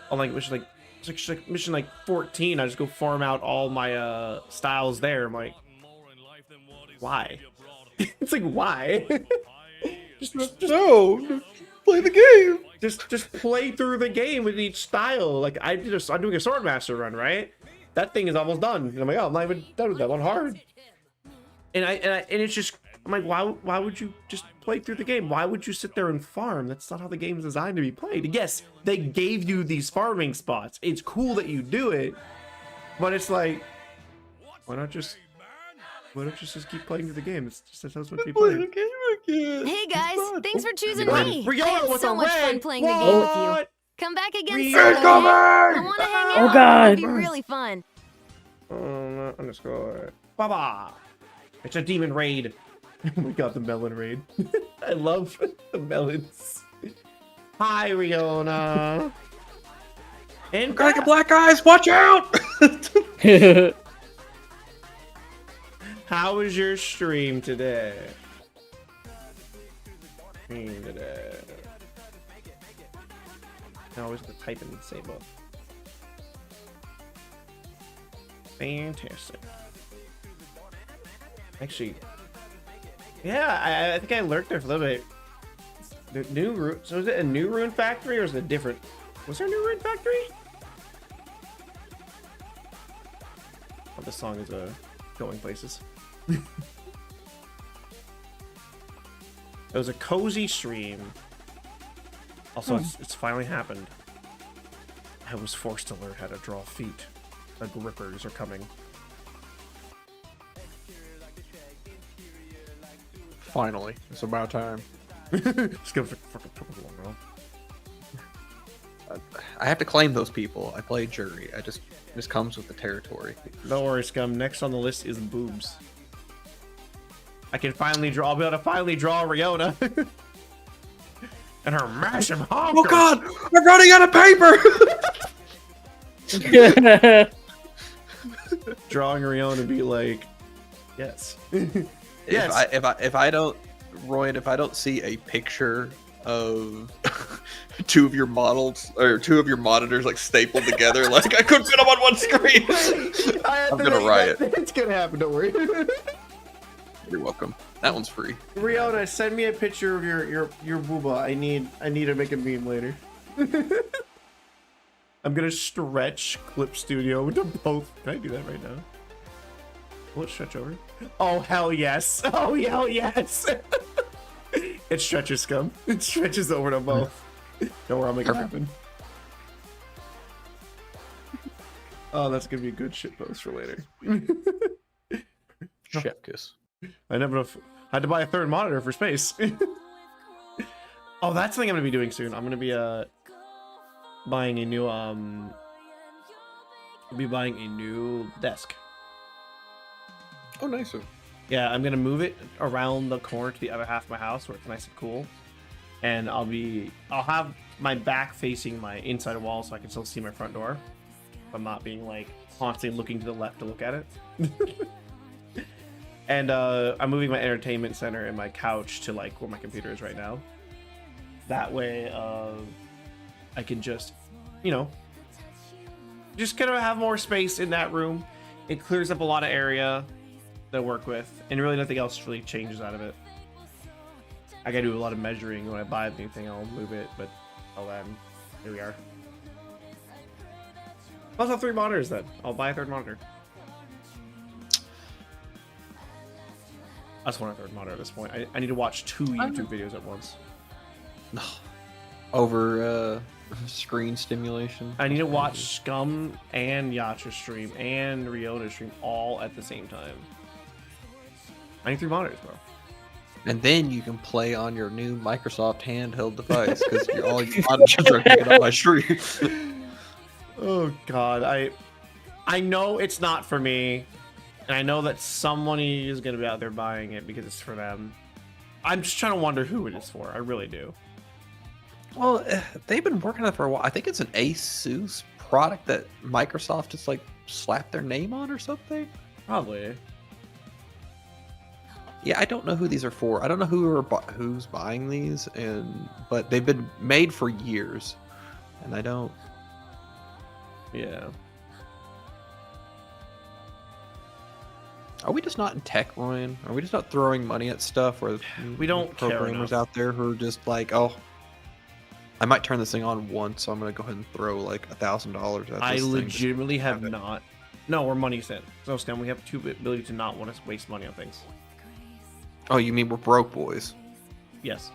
which is like It's like mission like 14. I just go farm out all my styles there. I'm like, why? It's like, why? just no, play the game. Just play through the game with each style. Like I'm doing a Swordmaster run, right? That thing is almost done. And I'm like, oh, I'm not even done with that one hard. And it's just, I'm like, why would you just play through the game? Why would you sit there and farm? That's not how the game's designed to be played. Yes, they gave you these farming spots. It's cool that you do it, but it's like, why not just keep playing through the game? It's just that's what you play. Hey guys, thanks for choosing me. Rihanna, I had so much fun playing the game with you. Come back again soon. Rihanna, Okay? I want to hang out. Oh God. It'd be really fun. Underscore. Baba. It's a demon raid. We got the melon raid. I love the melons. Hi, Riona. And Gotta get black eyes. Watch out! how was your stream today? No, I was gonna type in the same book. Fantastic. Actually, yeah, I think I lurked there for a little bit. The new rune. So is it a new rune factory or is it a different? Was there a new rune factory? Oh, this song is going places. It was a cozy stream. Also, it's finally happened. I was forced to learn how to draw feet. The grippers are coming. Finally, it's about time. It's gonna fucking took a long while. I have to claim those people. I play jury. This comes with the territory. Don't worry, scum. Next on the list is boobs. I can finally draw. I'll be able to finally draw Riona. And her massive honker. Oh God! I'm running out of paper. Drawing Riona would be like, yes. Yes. If I don't, Royen, if I don't see a picture of two of your models or two of your monitors like stapled together, like I couldn't fit them on one screen, I'm gonna riot. It's gonna happen. Don't worry. You're welcome. That one's free. Riona, send me a picture of your booba. I need to make a meme later. I'm gonna stretch Clip Studio to both. Can I do that right now? Will it stretch over? Oh hell yes! Oh hell yes! It stretches, scum. It stretches over to both. Don't worry, I'll make it happen. Oh, that's gonna be a good shit post for later. Chef kiss. I had to buy a third monitor for space. Oh, that's something I'm gonna be doing soon. I'm gonna be buying a new I'll be buying a new desk. Oh, nice. Yeah, I'm gonna move it around the corner to the other half of my house where it's nice and cool, and I'll have my back facing my inside wall so I can still see my front door. I'm not being like constantly looking to the left to look at it. And I'm moving my entertainment center and my couch to like where my computer is right now. That way, I can just, just kind of have more space in that room. It clears up a lot of area to work with, and really nothing else really changes out of it. I gotta do a lot of measuring when I buy the new thing. I'll move it, but here we are. I'll have 3 monitors then. I'll buy a third monitor. I just want a third monitor at this point. I need to watch 2 YouTube videos at once. Over screen stimulation. I need to watch Scum and Yacha stream and Riona stream all at the same time. I need 3 monitors, bro. And then you can play on your new Microsoft handheld device because all your monitors are taken up by stream. Oh God, I know it's not for me, and I know that someone is gonna be out there buying it because it's for them. I'm just trying to wonder who it is for. I really do. Well, they've been working on it for a while. I think it's an Asus product that Microsoft just like slapped their name on or something. Probably. Yeah, I don't know who these are for. I don't know who's buying these, but they've been made for years, and I don't. Yeah. Are we just not in tech, Royen? Are we just not throwing money at stuff where we don't programmers out there who are just like, oh, I might turn this thing on once, so I'm gonna go ahead and throw like $1,000 at this I thing. legitimately have not. No, we're money sent. So Scam, we have the ability to not want to waste money on things. Oh, you mean we're broke boys? Yes.